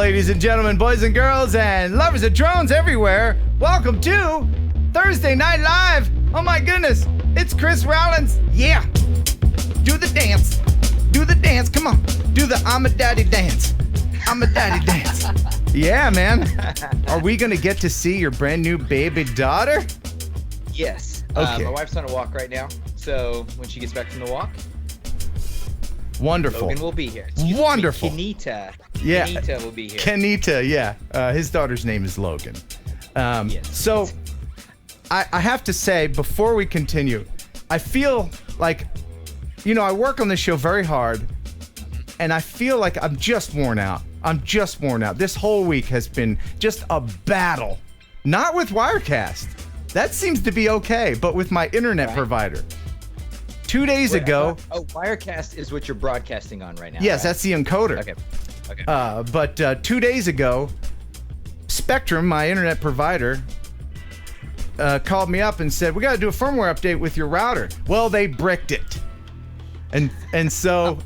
ladies and gentlemen, boys and girls, and lovers of drones everywhere. Welcome to Thursday Night Live. Oh my goodness, it's Chris Rollins. Yeah, do the dance. Do the dance. Come on, do the I'm a daddy dance. I'm a daddy dance. Yeah, man. Are we gonna get to see your brand new baby daughter? Yes. Okay. My wife's on a walk right now, so when she gets back from the walk, Wonderful. Logan will be here. Wonderful. Kenita. Yeah. Kenita will be here. Kenita, yeah. His daughter's name is Logan. Yes. So, I have to say, before we continue, I feel like, I work on this show very hard, and I feel like I'm just worn out. This whole week has been just a battle. Not with Wirecast. That seems to be okay, but with my internet provider. 2 days ago... Wirecast is what you're broadcasting on right now. Yes, right? that's the encoder. Okay. But 2 days ago, Spectrum, my internet provider, called me up and said, we got to do a firmware update with your router. Well, they bricked it. And so,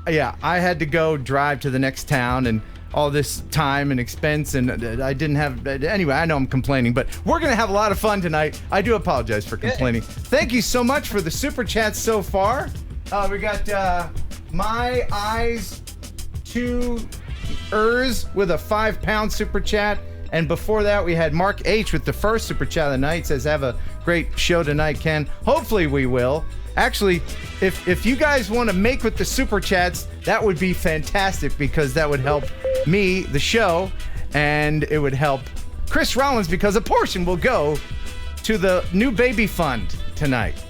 yeah, I had to go drive to the next town and all this time and expense, and I didn't have... Anyway, I know I'm complaining, but we're going to have a lot of fun tonight. I do apologize for complaining. Thank you so much for the super chats so far. We got My Eyes 2 with a £5 super chat. And before that, we had Mark H with the first super chat of the night. Says, have a great show tonight, Ken. Hopefully we will. Actually, if you guys want to make with the super chats, that would be fantastic, because that would help me, the show, and it would help Chris Rollins, because a portion will go to the new baby fund tonight.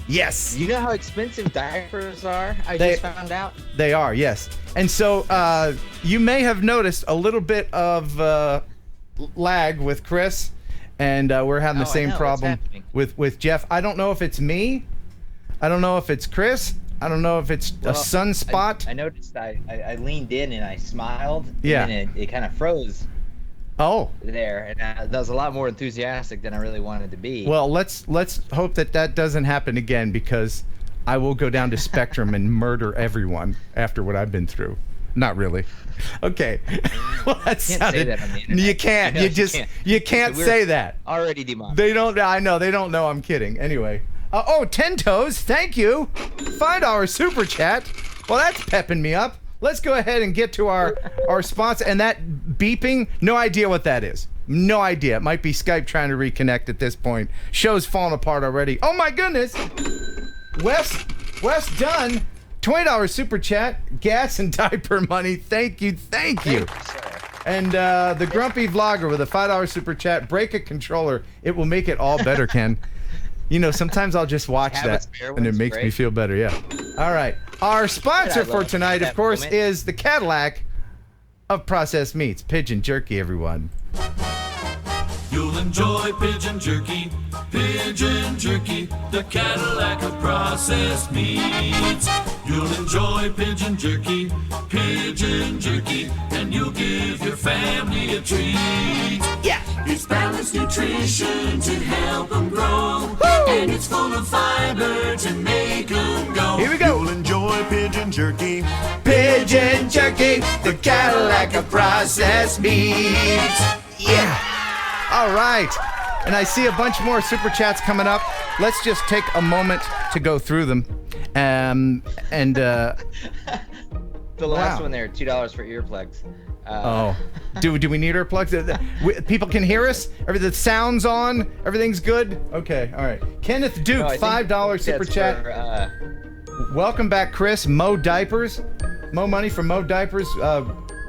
Yes. You know how expensive diapers are? I just found out. They are, yes. And so you may have noticed a little bit of lag with Chris, and we're having the same problem with Jeff. I don't know if it's me. I don't know if it's Chris. I don't know if it's a sunspot. I noticed I leaned in and I smiled. Yeah. And it kind of froze. Oh. There, and that was a lot more enthusiastic than I really wanted to be. Well, let's hope that doesn't happen again, because I will go down to Spectrum and murder everyone after what I've been through. Not really. Okay. Well, that sounded... say that on the internet. You can't. You can't say that. Already demonetized. They don't. I know. They don't know I'm kidding. Anyway. 10 Toes. Thank you. $5 super chat. Well, that's pepping me up. Let's go ahead and get to our sponsor. And that beeping, no idea what that is. No idea. It might be Skype trying to reconnect at this point. Show's falling apart already. Oh my goodness. Wes Dunn, $20 super chat. Gas and diaper money. Thank you. And the Grumpy Vlogger with a $5 super chat. Break a controller. It will make it all better, Ken. Sometimes I'll just watch that, and it makes me feel better, yeah. All right. Our sponsor for tonight, of course, is the Cadillac of processed meats. Pigeon jerky, everyone. You'll enjoy pigeon jerky, the Cadillac of processed meats. You'll enjoy pigeon jerky, and you'll give your family a treat. Yeah. It's balanced nutrition to help them grow, and it's full of fiber to make them go. Here we go. You'll enjoy pigeon jerky, the Cadillac of processed meats. Yeah. All right. And I see a bunch more super chats coming up. Let's just take a moment to go through them. The last one there, $2 for earplugs. Do we need earplugs? People can hear us? The sound's on? Everything's good? Okay, all right. Kenneth Duke, $5 super chat. Welcome back, Chris. Mo Diapers. Mo Money from Mo Diapers.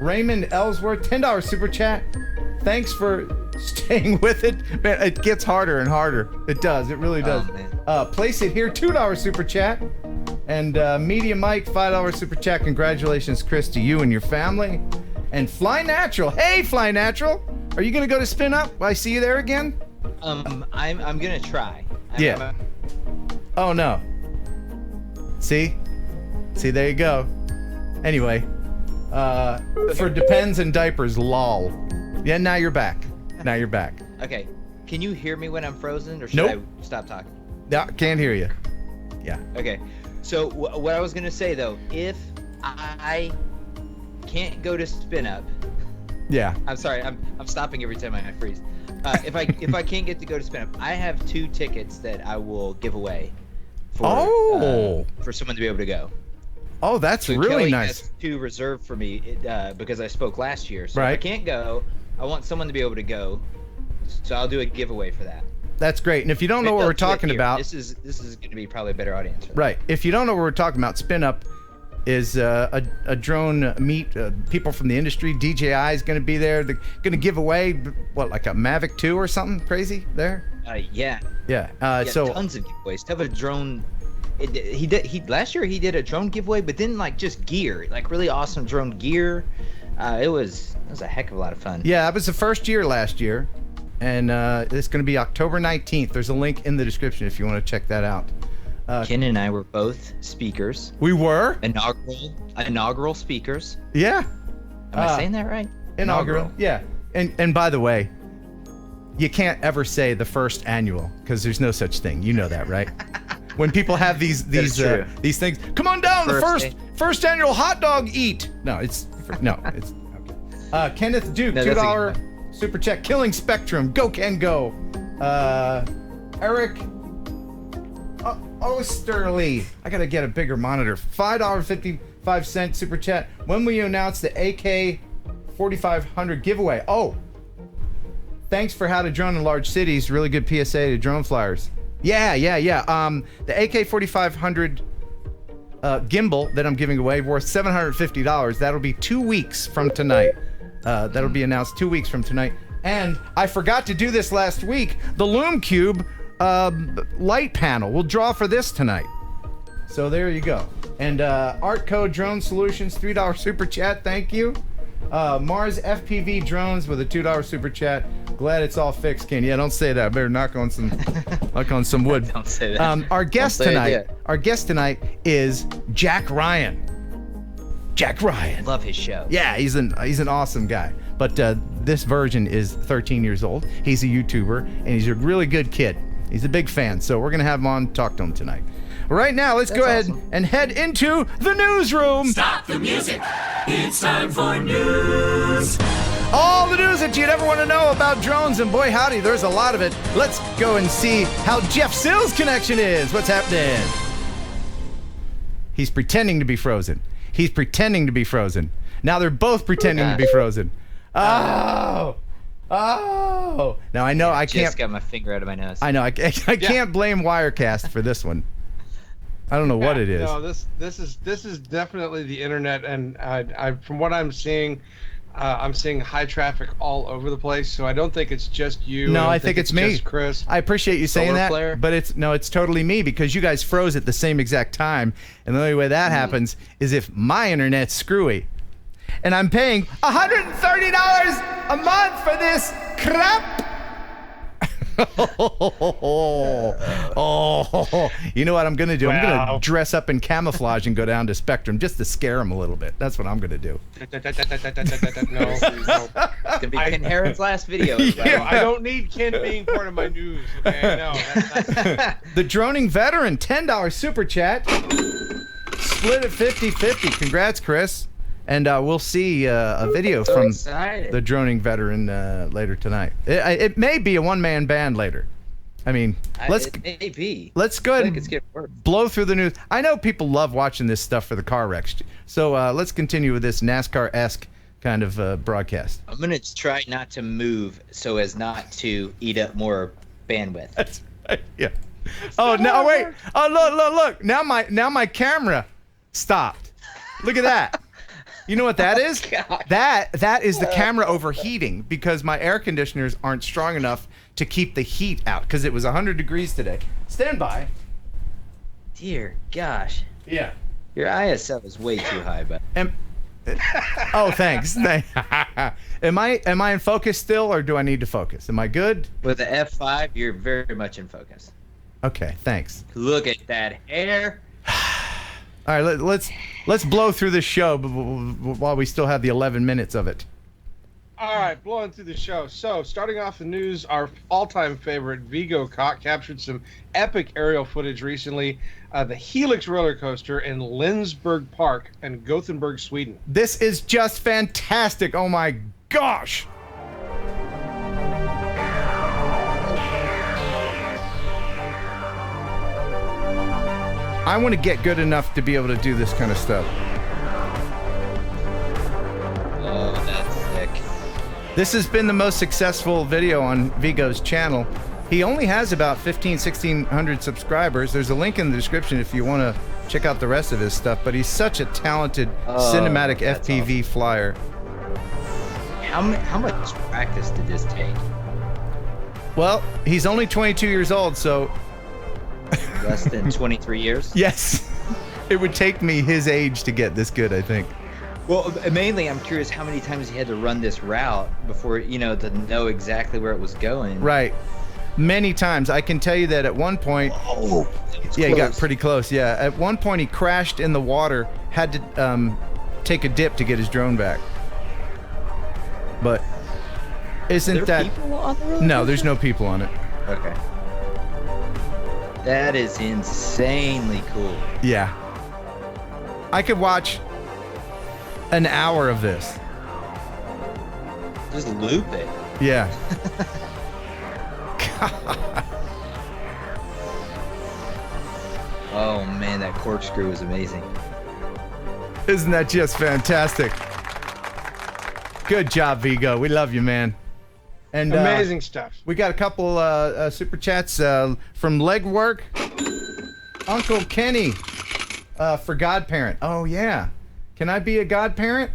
Raymond Ellsworth, $10 super chat. Thanks for staying with it. Man, it gets harder and harder. It does. It really does. Place It Here, $2 super chat. And Media Mike, $5 super chat. Congratulations, Chris, to you and your family. And Fly Natural. Hey, Fly Natural. Are you going to go to Spin Up? I see you there again? I'm going to try. Oh, no. See, there you go. Anyway, for Depends and Diapers, lol. Yeah, now you're back. Okay. Can you hear me when I'm frozen, or should Nope. I stop talking? No, can't hear you. Yeah. Okay. So what I was gonna say though, if I can't go to Spin Up, Yeah. I'm sorry. I'm stopping every time I freeze. If I can't get to go to Spin Up, I have 2 tickets that I will give away for someone to be able to go. Oh, that's So really Kelly nice. has 2 reserved for me because I spoke last year. So Right. if I can't go, I want someone to be able to go. So I'll do a giveaway for that. That's great. And if you don't know what we're talking about, this is going to be probably a better audience for that. right? If you don't know what we're talking about, Spin Up is a drone meet. People from the industry. DJI is going to be there. They're going to give away like a Mavic 2 or something crazy there. Yeah. Yeah. So tons of giveaways. To have a drone. Last year he did a drone giveaway, but then like just gear, like really awesome drone gear. It was a heck of a lot of fun. yeah, it was the first year last year, and it's going to be October 19th. There's a link in the description if you want to check that out. Ken and I were both speakers. We were Inaugural speakers. Yeah. Am I saying that right? Inaugural. Yeah. And by the way, you can't ever say the first annual because there's no such thing. You know that, right? When people have these true. these things, come on down, the First first annual hot dog eat. No, it's okay. Kenneth Duke, No, that's a $2 super check. Killing Spectrum, go Ken go. Eric Osterly, I gotta get a bigger monitor. $5.55 super chat. When will you announce the AK 4500 giveaway? Oh, thanks for how to drone in large cities. Really good PSA to drone flyers. Yeah. The AK 4500 gimbal that I'm giving away worth $750. That'll be 2 weeks from tonight. That'll be announced 2 weeks from tonight. And I forgot to do this last week. The Lume Cube light panel. We'll draw for this tonight. So there you go. And Artco Drone Solutions, $3 super chat. Thank you. Mars FPV Drones with a $2 super chat. Glad it's all fixed, Ken. Yeah, don't say that. I better knock on some wood. Don't say that. Our guest tonight is Jack Ryan. Jack Ryan. Love his show. Yeah, he's an awesome guy. But this version is 13 years old. He's a YouTuber and he's a really good kid. He's a big fan. So we're gonna have him on, talk to him tonight. Right now, let's go ahead and head into the newsroom. Stop the music. It's time for news. All the news that you'd ever want to know about drones, and boy howdy, there's a lot of it. Let's go and see how Jeff Sills' connection is. What's happening? He's pretending to be frozen. Now they're both pretending to be frozen. Oh. Now I know I can't. Just got my finger out of my nose. I know I can't blame Wirecast for this one. I don't know what it is. No, this is definitely the internet, and I from what I'm seeing high traffic all over the place. So I don't think it's just you. No, I think it's me, just Chris. I appreciate you saying Solar that, flare? but it's totally me because you guys froze at the same exact time, and the only way that happens is if my internet's screwy, and I'm paying $130 a month for this crap. You know what I'm gonna do? I'm gonna dress up in camouflage and go down to Spectrum just to scare them a little bit. That's what I'm gonna do. No. It's gonna be Ken Heron's last video. Yeah. I don't need Ken being part of my news. Okay, no. The Droning Veteran, $10 super chat. Split it 50-50. Congrats, Chris. And we'll see a video from the Droning Veteran later tonight. It may be a one-man band later. I mean, let's go ahead and blow through the news. I know people love watching this stuff for the car wrecks. So let's continue with this NASCAR-esque kind of broadcast. I'm gonna try not to move so as not to eat up more bandwidth. That's right. Yeah. Oh no! Wait. Oh look! Now my camera stopped. Look at that. You know what that is? That is the camera overheating because my air conditioners aren't strong enough to keep the heat out because it was 100 degrees today. Stand by. Dear gosh. Yeah. Your ISO is way too high, but. Oh, thanks. Am I in focus still, or do I need to focus? Am I good? With the F5, you're very much in focus. Okay, thanks. Look at that hair. All right, let's blow through this show while we still have the 11 minutes of it. All right, blowing through the show. So, starting off the news, our all-time favorite Vigo captured some epic aerial footage recently. The Helix roller coaster in Lindsberg Park in Gothenburg, Sweden. This is just fantastic. Oh my gosh! I want to get good enough to be able to do this kind of stuff. Oh, that's sick. This has been the most successful video on Vigo's channel. He only has about 1,600 subscribers. There's a link in the description if you want to check out the rest of his stuff, but he's such a talented cinematic FPV flyer. How much practice did this take? Well, he's only 22 years old, so... Less than 23 years? Yes. It would take me his age to get this good, I think. Well, mainly I'm curious how many times he had to run this route before, to know exactly where it was going. Right. Many times. I can tell you that at one point... Oh, yeah, he got pretty close, yeah. At one point, he crashed in the water, had to take a dip to get his drone back. But isn't that... people on the road? No, there's no people on it. Okay. That is insanely cool. Yeah. I could watch an hour of this. Just loop it. Yeah. Oh man, that corkscrew was amazing. Isn't that just fantastic? Good job, Vigo. We love you, man. And amazing stuff. We got a couple super chats from Legwork. Uncle Kenny for godparent. Oh yeah. Can I be a godparent?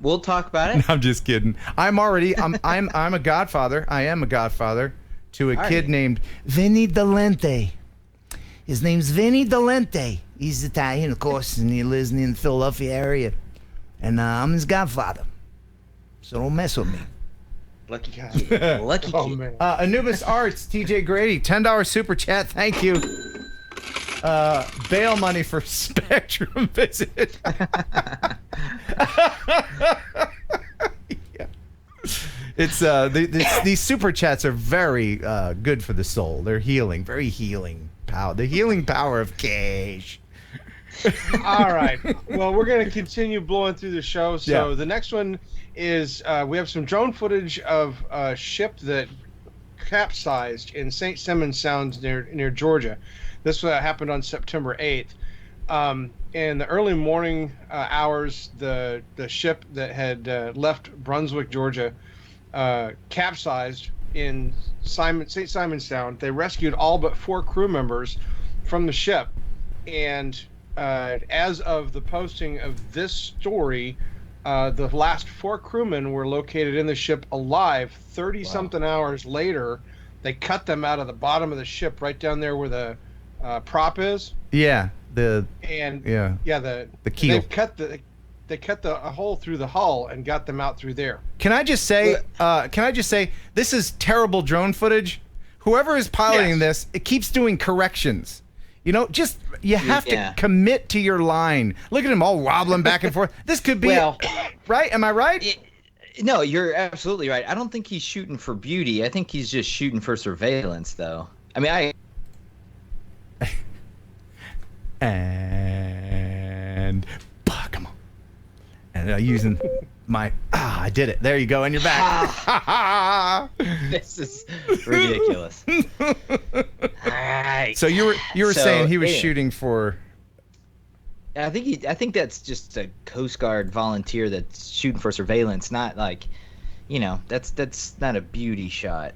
We'll talk about it. I'm just kidding. I'm a godfather. I am a godfather to a kid named Vinny Dolente. His name's Vinny Dolente. He's Italian, of course, and he lives in the Philadelphia area. And I'm his godfather. So don't mess with me. Lucky kid. Lucky kid. Oh, man. Anubis Arts, TJ Grady, $10 super chat. Thank you. Bail money for Spectrum visit. Yeah. It's these super chats are very good for the soul. They're healing, very healing power. The healing power of cash. All right. Well, we're going to continue blowing through the show. So the next one is we have some drone footage of a ship that capsized in St. Simons Sound near Georgia. This happened on September 8th. In the early morning hours, the ship that had left Brunswick, Georgia, capsized in St. Simons Sound. They rescued all but 4 crew members from the ship. And as of the posting of this story, the last 4 crewmen were located in the ship alive. 30-something hours later, they cut them out of the bottom of the ship right down there where the prop is. Yeah, the keel. They cut a hole through the hull and got them out through there. Can I just say this is terrible drone footage. Whoever is piloting this, it keeps doing corrections. You have to commit to your line. Look at him all wobbling back and forth. This could be right. Am I right? No, you're absolutely right. I don't think he's shooting for beauty. I think he's just shooting for surveillance, though. I mean, and come on. And using my I did it. There you go, and you're back. This is ridiculous. All right. So you were saying he was shooting for. I think that's just a Coast Guard volunteer that's shooting for surveillance, not like, that's not a beauty shot.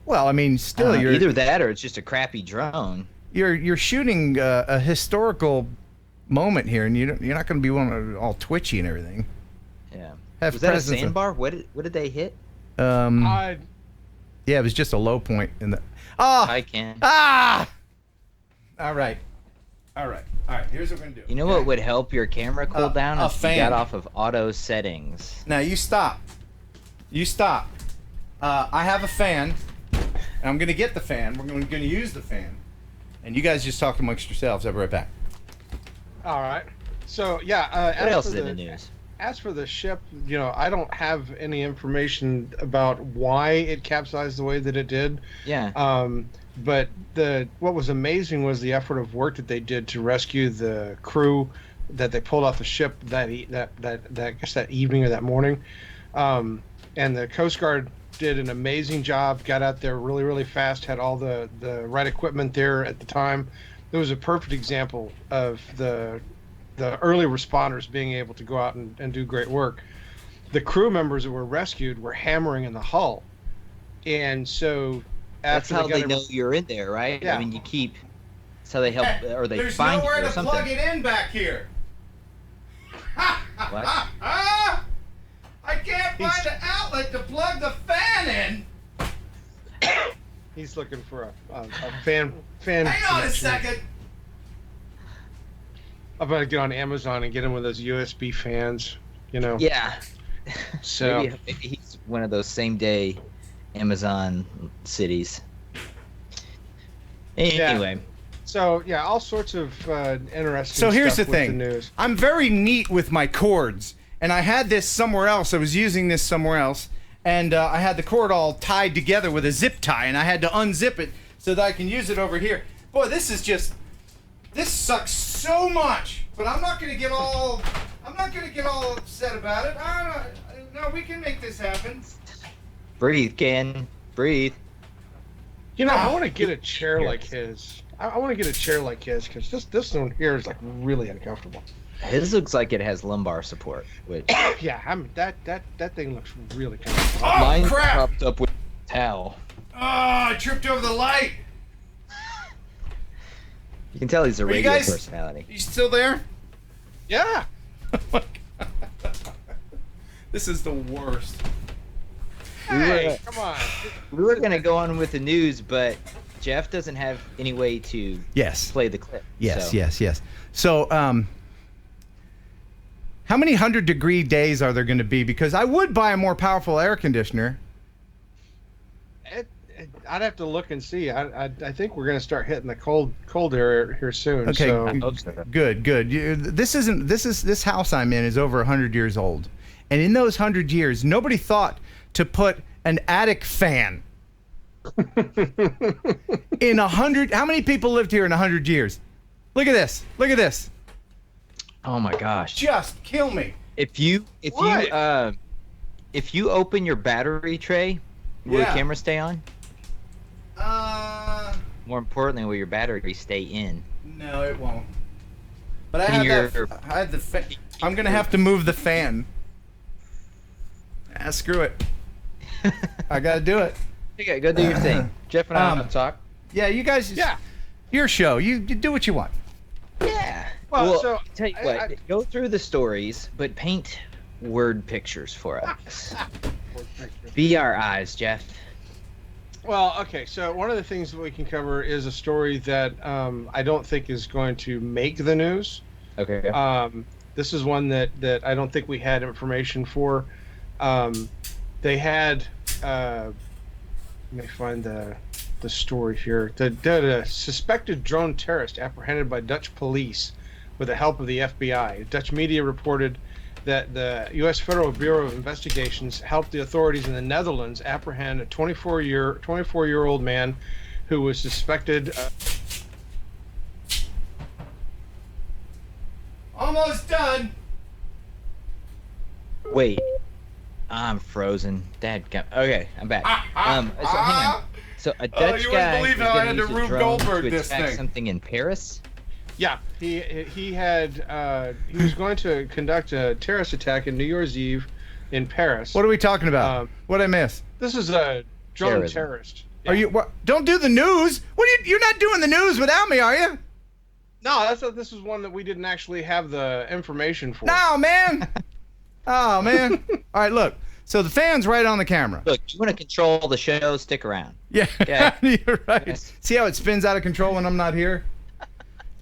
Well, I mean, still you're either that or it's just a crappy drone. You're shooting a historical moment here, and you're not going to be all twitchy and everything. Yeah. Was that a sandbar? What did they hit? Yeah, it was just a low point in the. I can. All right. Here's what we're gonna do. You know what would help your camera cool down? A if fan. You got off of auto settings. Now you stop. I have a fan. And I'm gonna get the fan. We're gonna use the fan, and you guys just talk amongst yourselves. I'll be right back. All right. So what else is in the news? As for the ship, I don't have any information about why it capsized the way that it did. Yeah. But what was amazing was the effort of work that they did to rescue the crew that they pulled off the ship that I guess that evening or that morning, and the Coast Guard did an amazing job. Got out there really, really fast. Had all the right equipment there at the time. It was a perfect example of the early responders being able to go out and do great work. The crew members that were rescued were hammering in the hull, and so That's after how they got know you're in there, right? Yeah. I mean, you keep. That's how they help, or they There's find you nowhere or to something. plug it in back here. What? I can't find an outlet to plug the fan in. he's looking for a fan. Hang on a connection. second. I'm gonna get on Amazon and get him one of those USB fans. Yeah. So Maybe he's one of those same day Amazon cities. Anyway. So yeah, all sorts of interesting. So here's stuff the with thing. The news. I'm very neat with my cords, and I had this somewhere else. I was using this somewhere else, and I had the cord all tied together with a zip tie, and I had to unzip it so that I can use it over here. Boy, this sucks so much. But I'm not gonna get all upset about it. No, we can make this happen. Breathe, Ken. Breathe. I want to get a chair like his. I want to get a chair like his because this one here is like really uncomfortable. His looks like it has lumbar support, which Yeah, that thing looks really comfortable. Oh, mine crap! propped up with a towel. Oh, I tripped over the light. You can tell he's a Are you radio guys- personality. You still there? Yeah. Oh my God. This is the worst. Hey, come on. We were gonna go on with the news, but Jeff doesn't have any way to Yes. play the clip. Yes, so. yes. So, how many 100-degree days are there going to be? Because I would buy a more powerful air conditioner. I'd have to look and see. I think we're gonna start hitting the cold air here soon. Okay, So. I hope so. Good. This house I'm in is over 100 years old, and in those 100 years, nobody thought to put an attic fan. In 100, how many people lived here in 100 years? Look at this. Look at this. Oh my gosh. Just kill me. If you open your battery tray, will Yeah. the camera stay on? More importantly, will your battery stay in? No, it won't. But I Can have your- that. I had the fan. I'm gonna have to move the fan. Screw it. I gotta do it. Okay, go do your thing. Jeff and I will talk. Yeah, you guys. Yeah. Your show. You do what you want. Yeah. Well, so, tell you what, go through the stories, but paint word pictures for us. Be our eyes, Jeff. Well, okay. So one of the things that we can cover is a story that I don't think is going to make the news. Okay. This is one that I don't think we had information for. They had. Let me find the story here. The suspected drone terrorist apprehended by Dutch police with the help of the FBI. Dutch media reported that the U.S. Federal Bureau of Investigations helped the authorities in the Netherlands apprehend a 24-year-old man who was suspected. Almost done. Wait. I'm frozen. Okay, I'm back. So hang on. So a Dutch you guy wouldn't believe was how I gonna had to use a Rube drone Goldberg to this attack thing. something in Paris. Yeah, he had he was going to conduct a terrorist attack in New Year's Eve in Paris. What are we talking about? What'd I miss? This is a drone Terrorism. terrorist. Are you? What? Don't do the news. What? You're not doing the news without me, are you? No, this is one that we didn't actually have the information for. No, man. Oh man. All right, look. So the fan's right on the camera. Look, you want to control the show? Stick around. Yeah, Okay. you're right. Yes. See how it spins out of control when I'm not here?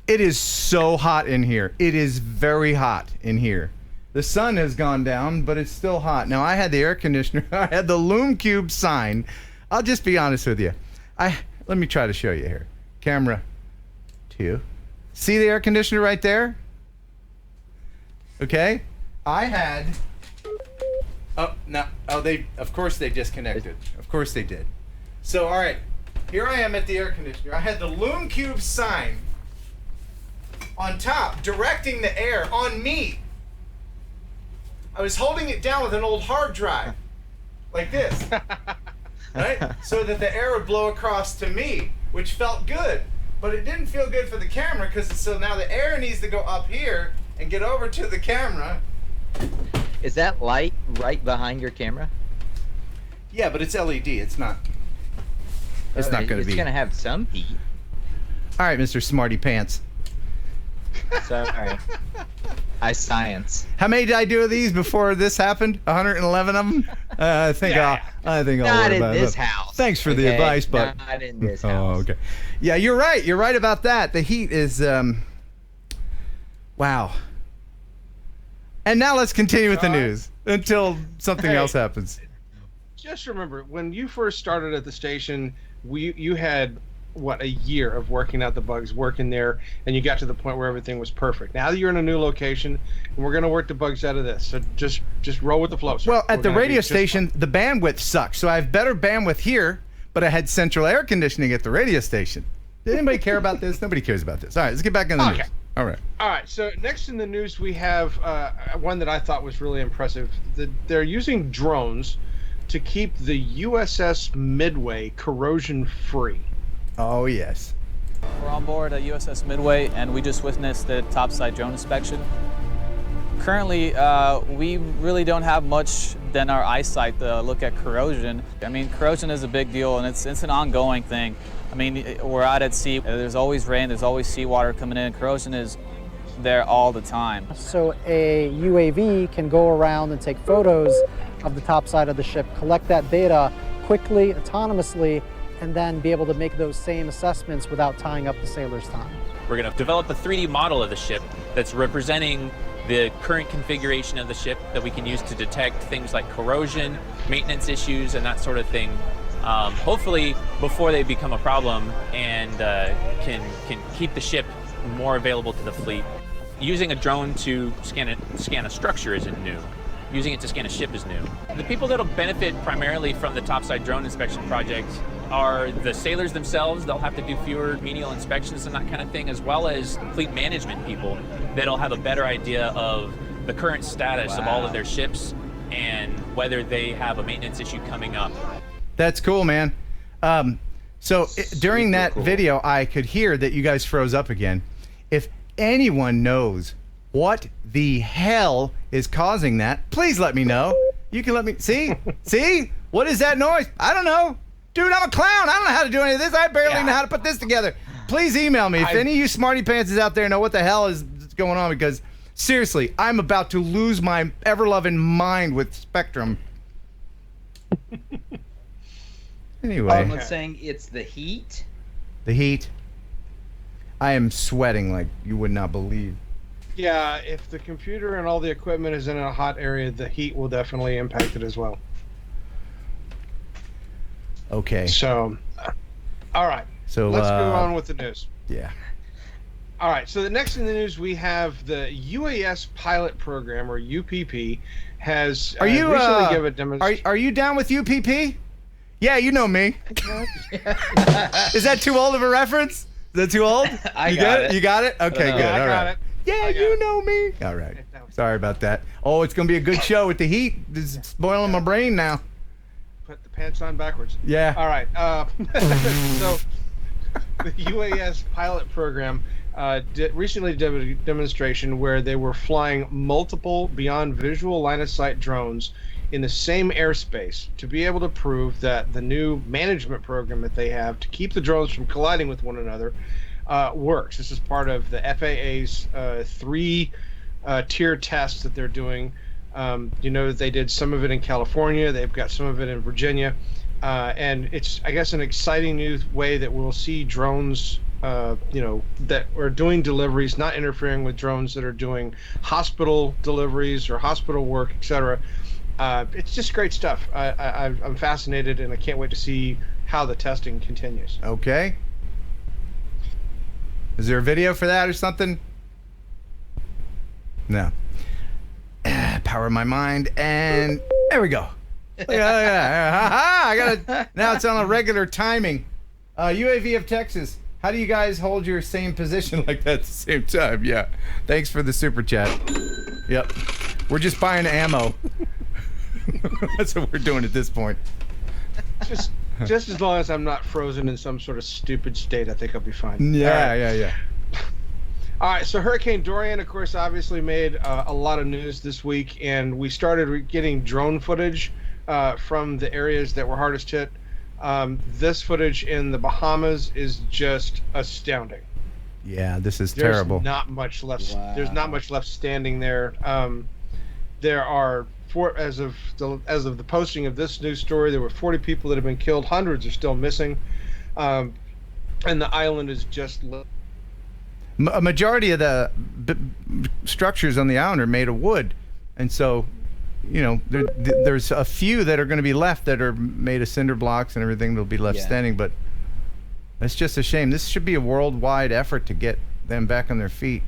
It is so hot in here. It is very hot in here. The sun has gone down, but it's still hot. Now, I had the air conditioner. I had the Loom Cube sign. I'll just be honest with you. Let me try to show you here. Camera 2. See the air conditioner right there? Okay. I had... Oh, no. Oh, of course they disconnected. Of course they did. So, all right. Here I am at the air conditioner. I had the Loom Cube sign on top, directing the air on me. I was holding it down with an old hard drive, like this, right? So that the air would blow across to me, which felt good. But it didn't feel good for the camera, because so now the air needs to go up here and get over to the camera. Is that light right behind your camera? Yeah, but it's LED. It's not. It's not going to be. It's going to have some heat. All right, Mr. Smarty Pants. Sorry. I science. How many did I do of these before this happened? 111 of them. I think Yeah. I'll Not worry in about it. this house. Thanks for the okay? advice, but Not in this oh, house. okay. Yeah, you're right. You're right about that. The heat is wow. And now let's continue with the news until something else happens. Just remember, when you first started at the station, you had what, a year of working out the bugs, working there, and you got to the point where everything was perfect. Now that you're in a new location, and we're going to work the bugs out of this. So just roll with the flow, sir. Well, at We're the gonna radio do just station, the bandwidth sucks. So I have better bandwidth here, but I had central air conditioning at the radio station. Did anybody care about this? Nobody cares about this. All right, let's get back in the Okay. news. All right. All right, so next in the news, we have one that I thought was really impressive. They're using drones to keep the USS Midway corrosion-free. Oh, yes. We're on board at USS Midway, and we just witnessed the topside drone inspection. Currently, we really don't have much than our eyesight to look at corrosion. I mean, corrosion is a big deal, and it's an ongoing thing. I mean, we're out at sea. There's always rain. There's always seawater coming in. Corrosion is there all the time. So a UAV can go around and take photos of the top side of the ship, collect that data quickly, autonomously, and then be able to make those same assessments without tying up the sailor's time. We're going to develop a 3D model of the ship that's representing the current configuration of the ship that we can use to detect things like corrosion, maintenance issues, and that sort of thing. Hopefully before they become a problem, and can keep the ship more available to the fleet. Using a drone to scan a structure isn't new. Using it to scan a ship is new. The people that'll benefit primarily from the topside drone inspection project are the sailors themselves. They'll have to do fewer menial inspections and that kind of thing, as well as fleet management people that'll have a better idea of the current status of all of their ships and whether they have a maintenance issue coming up. That's cool, man. During that video, I could hear that you guys froze up again. If anyone knows what the hell is causing that, please let me know. You can let me see. What is that noise? I don't know, dude. I'm a clown. I don't know how to do any of this. I barely know how to put this together. Please email me if any of you smarty pants out there know what the hell is going on, because seriously, I'm about to lose my ever-loving mind with Spectrum. Anyway, Someone's saying it's the heat. the heat. I am sweating like you would not believe. Yeah, if the computer and all the equipment is in a hot area, the heat will definitely impact it as well. Okay. So, all right. So Let's go on with the news. Yeah. All right. So the next in the news, we have the UAS pilot program, or UPP, has Are you recently given a demonstration. are you down with UPP? Yeah, you know me. Is that too old of a reference? Is that too old? I you got it. You got it? Okay, good. I All got right. it. Yeah, I got you it. know me. All right. Sorry about that. Oh, it's gonna be a good show with the heat. This is spoiling my brain now. Put the pants on backwards. Yeah. All right. So the UAS pilot program recently did a demonstration where they were flying multiple beyond visual line of sight drones in the same airspace to be able to prove that the new management program that they have to keep the drones from colliding with one another works. This is part of the FAA's three-tier test that they're doing. You know, they did some of it in California. They've got some of it in Virginia. And it's, I guess, an exciting new way that we'll see drones, that are doing deliveries, not interfering with drones that are doing hospital deliveries or hospital work, etc. It's just great stuff. I'm fascinated, and I can't wait to see how the testing continues. Okay. Is there a video for that or something? No. Power my mind, and there we go. Yeah. I got it. Now it's on a regular timing. UAV of Texas. How do you guys hold your same position like that at the same time? Yeah. Thanks for the super chat. Yep. We're just buying ammo. That's what we're doing at this point. Just as long as I'm not frozen in some sort of stupid state, I think I'll be fine. Yeah, All right. yeah. All right, so Hurricane Dorian, of course, obviously made a lot of news this week, and we started getting drone footage from the areas that were hardest hit. This footage in the Bahamas is just astounding. Yeah, this is There's terrible. not much left. Wow. There's not much left standing there. There are as of the posting of this news story, there were 40 people that have been killed. Hundreds are still missing, and the island is just. A majority of the structures on the island are made of wood, and so, you know, there's a few that are going to be left that are made of cinder blocks and everything that'll be left standing. But it's just a shame. This should be a worldwide effort to get them back on their feet.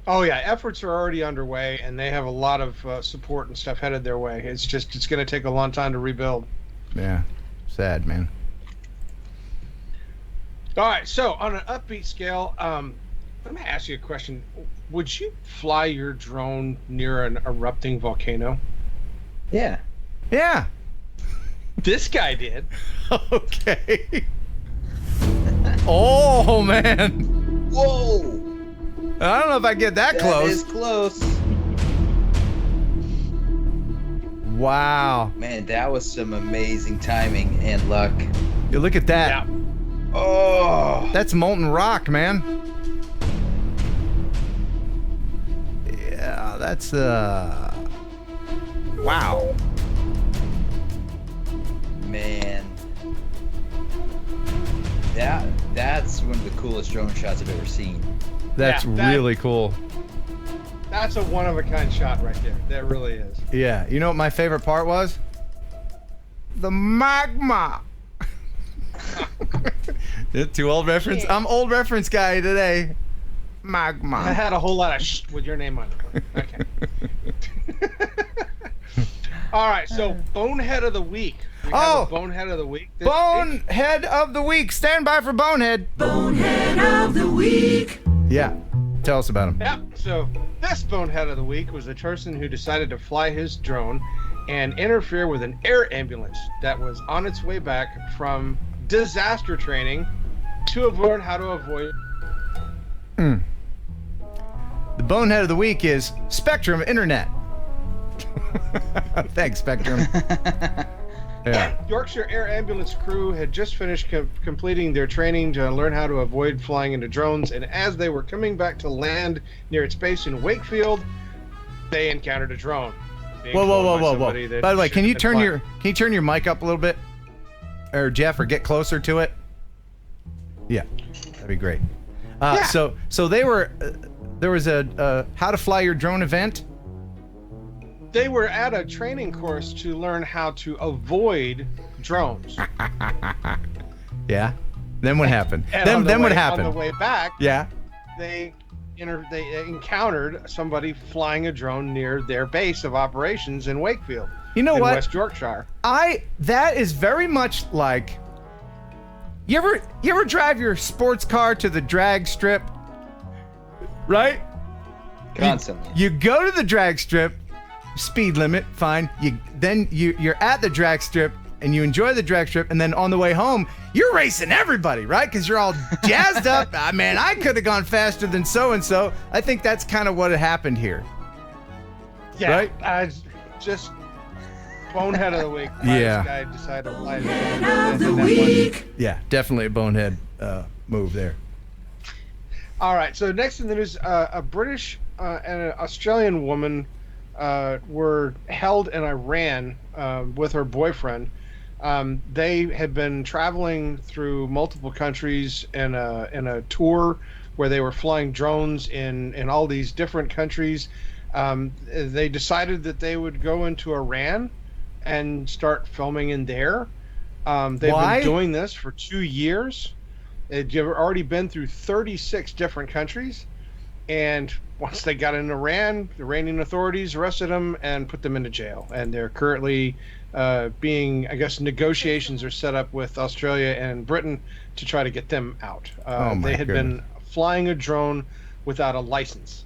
Oh yeah, efforts are already underway, and they have a lot of support and stuff headed their way. It's going to take a long time to rebuild. Yeah, sad, man. All right, so on an upbeat scale, let me ask you a question. Would you fly your drone near an erupting volcano? Yeah. Yeah. This guy did. Okay. Oh man. Whoa! I don't know if I get that That is close. close. Wow. Man, that was some amazing timing and luck. You look at that. Yeah. Oh! That's molten rock, man. Yeah, that's wow. Man. That's one of the coolest drone shots I've ever seen. That's really cool. That's a one-of-a-kind shot right there. That really is. Yeah. You know what my favorite part was? The magma. Too old reference? I'm old reference guy today. I Magma. had a whole lot of with your name on it. Okay. All right, so Bonehead of the Week. We have a Bonehead of the Week. This week. Bonehead of the Week. Stand by for Bonehead. Bonehead of the week. Yeah. Tell us about him. Yep. So this Bonehead of the Week was the person who decided to fly his drone and interfere with an air ambulance that was on its way back from disaster training to learn how to avoid. The Bonehead of the Week is Spectrum Internet. Thanks, Spectrum. Yeah. Yorkshire Air Ambulance crew had just finished completing their training to learn how to avoid flying into drones, and as they were coming back to land near its base in Wakefield, they encountered a drone. Whoa. By the way, can you turn your mic up a little bit? Or Jeff, or get closer to it? Yeah. That'd be great. So they were there was a how to fly your drone event. They were at a training course to learn how to avoid drones. Yeah. Then what happened? And Then what happened? On the way back, Yeah. they encountered somebody flying a drone near their base of operations in Wakefield. You know in what? West Yorkshire. That is very much like you ever drive your sports car to the drag strip? Right? Constantly. You go to the drag strip, speed limit, fine. You're at the drag strip and you enjoy the drag strip, and then on the way home, you're racing everybody, right? Because you're all jazzed up. Man, I could have gone faster than so and so. I think that's kind of what had happened here. Yeah. Right? I just Bonehead of the Week. Yeah. This guy decided to fly Bonehead of the week. Yeah, definitely a bonehead move there. All right. So next in the news, a British and an Australian woman were held in Iran with her boyfriend. They had been traveling through multiple countries in a tour where they were flying drones in all these different countries. They decided that they would go into Iran and start filming in there. They've been doing this for 2 years. They've already been through 36 different countries. And once they got in Iran, the Iranian authorities arrested them and put them into jail. And they're currently being, I guess, negotiations are set up with Australia and Britain to try to get them out. They had been flying a drone without a license.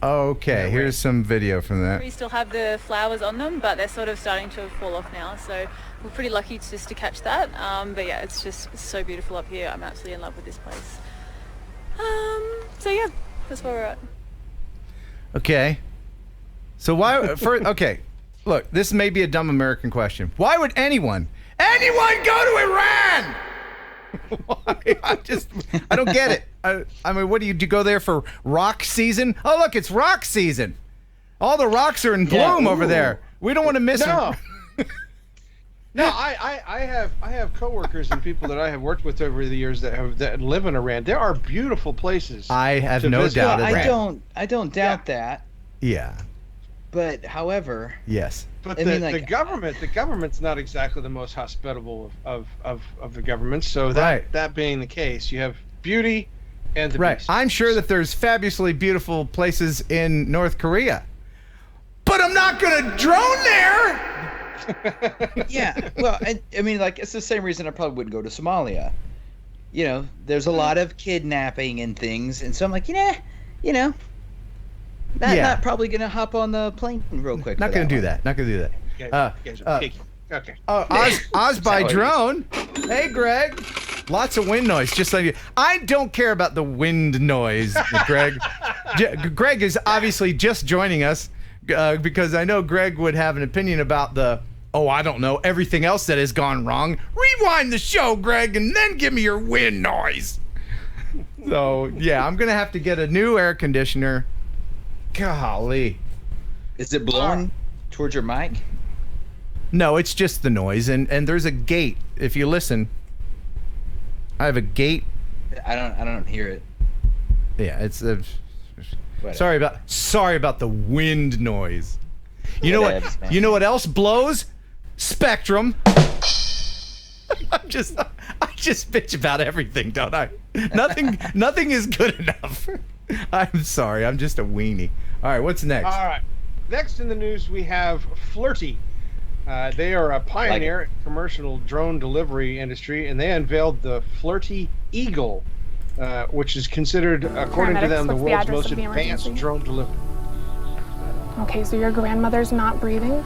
Okay, here's some video from that. We still have the flowers on them, but they're sort of starting to fall off now. So we're pretty lucky just to catch that. But yeah, it's just so beautiful up here. I'm absolutely in love with this place. So yeah, that's where we're at. Okay. So why? Okay, look, this may be a dumb American question. Why would anyone go to Iran? Why? I don't get it. I mean, what do you go there for rock season? Oh, look, it's rock season. All the rocks are in bloom over there. We don't want to miss them. No, I have coworkers and people that I have worked with over the years that live in Iran. There are beautiful places. I have no doubt of that. I don't doubt that. Yeah. But however, yes. But the government's not exactly the most hospitable of the governments. So that being the case, you have beauty and the beast. I'm sure that there's fabulously beautiful places in North Korea, but I'm not gonna drone there. Yeah, well, I mean, like, it's the same reason I probably wouldn't go to Somalia. You know, there's a lot of kidnapping and things, and so I'm like, not probably gonna hop on the plane real quick. Not gonna do that. Not gonna do that. Okay. Oz by drone. Hey, Greg. Lots of wind noise, just like you. I don't care about the wind noise, Greg. Greg is obviously just joining us because I know Greg would have an opinion about I don't know, everything else that has gone wrong. Rewind the show, Greg, and then give me your wind noise. So, yeah, I'm going to have to get a new air conditioner. Golly. Is it blowing towards your mic? No, it's just the noise, and there's a gate. If you listen, I have a gate. I don't hear it. Yeah, it's sorry about the wind noise. You know what? You know what else blows? Spectrum. I just bitch about everything, don't I? Nothing is good enough. I'm sorry. I'm just a weenie. All right, what's next? All right. Next in the news, we have Flirty. They are a pioneer in commercial drone delivery industry, and they unveiled the Flirty Eagle, which is considered, according to them, the world's most advanced drone delivery. Okay, so your grandmother's not breathing.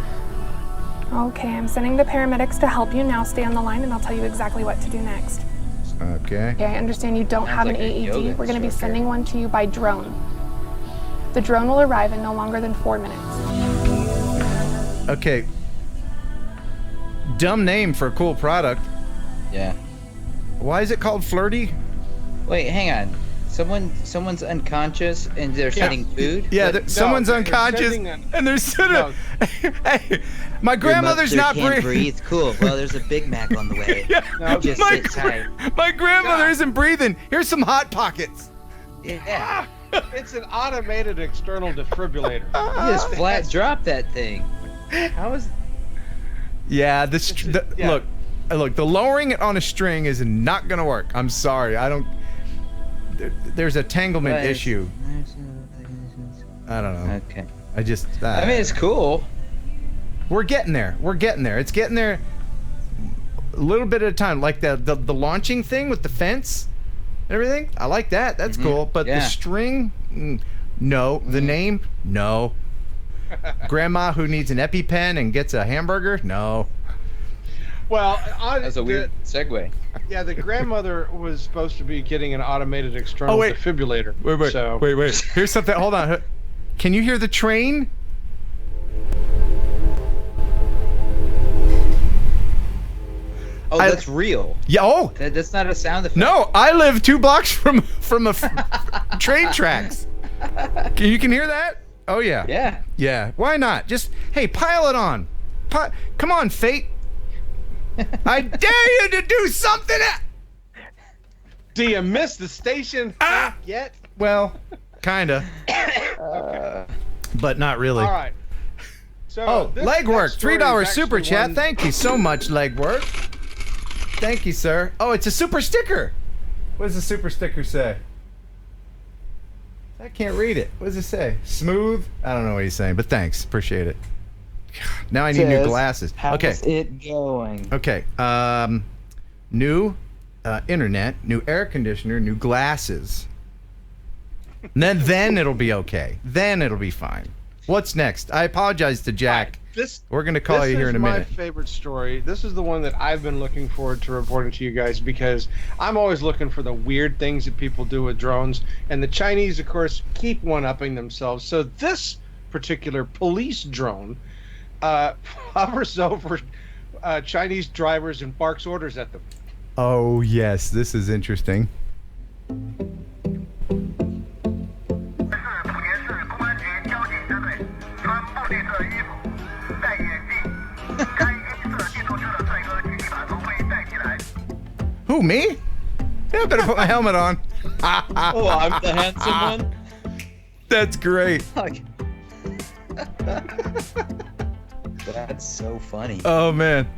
Okay, I'm sending the paramedics to help you now. Stay on the line, and I'll tell you exactly what to do next. Okay. Okay, I understand you don't have an AED. We're going to be sending one to you by drone. The drone will arrive in no longer than 4 minutes. Okay. Dumb name for a cool product. Yeah. Why is it called Flirty? Wait, hang on. Someone's unconscious and they're sending food? Yeah, someone's unconscious and they're sitting. Hey, my grandmother's not breathe. Cool. Well, there's a Big Mac on the way. Just sit tight. My grandmother isn't breathing. Here's some Hot Pockets. Yeah. It's an automated external defibrillator. You just flat drop that thing. How is? Yeah, look, the lowering it on a string is not gonna work. I'm sorry, I don't. There's a tanglement issue. I don't know. Okay. I mean, it's cool. We're getting there. It's getting there. A little bit at a time, like the launching thing with the fence, and everything. I like that. That's cool. But the string, no. The name, no. Grandma who needs an EpiPen and gets a hamburger, no. Well, that's a weird segue. Yeah, the grandmother was supposed to be getting an automated external defibrillator. Wait. Here's something. Hold on. Can you hear the train? Oh, that's real. Yeah. Oh. That's not a sound effect. No, I live 2 blocks from a train tracks. You can hear that? Oh yeah. Yeah. Yeah. Why not? Just pile it on. Come on, fate. I dare you to do something. Do you miss the station yet? Well, kinda. But not really. All right. So Legwork, $3 super chat. Thank you so much, Legwork. Thank you, sir. Oh, it's a super sticker. What does the super sticker say? I can't read it. What does it say? Smooth? I don't know what he's saying, but thanks. Appreciate it. God, now I need new glasses. How's Okay. it going? Okay. New internet, new air conditioner, new glasses. And then it'll be okay. Then it'll be fine. What's next? I apologize to Jack. We're going to call you here in a minute. This is my favorite story. This is the one that I've been looking forward to reporting to you guys because I'm always looking for the weird things that people do with drones. And the Chinese, of course, keep one-upping themselves. So this particular police drone hovers over Chinese drivers and barks orders at them. Oh, yes. This is interesting. Who, me? Yeah, I better put my helmet on. Oh, I'm the handsome one? That's great. That's so funny. Oh, man.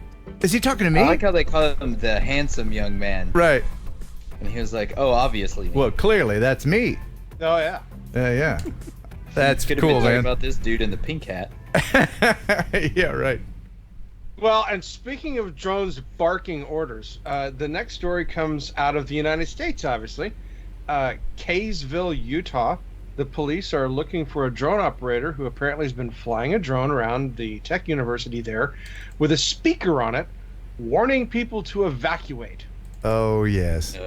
Is he talking to me? I like how they call him the handsome young man. Right. And he was like, oh, obviously. Well, clearly, that's me. Oh, yeah. Yeah. That's Could have cool, been talking man. about this dude in the pink hat. Yeah, right. Well, and speaking of drones barking orders, the next story comes out of the United States, obviously. Kaysville, Utah. The police are looking for a drone operator who apparently has been flying a drone around the tech university there with a speaker on it, warning people to evacuate. Oh, yes.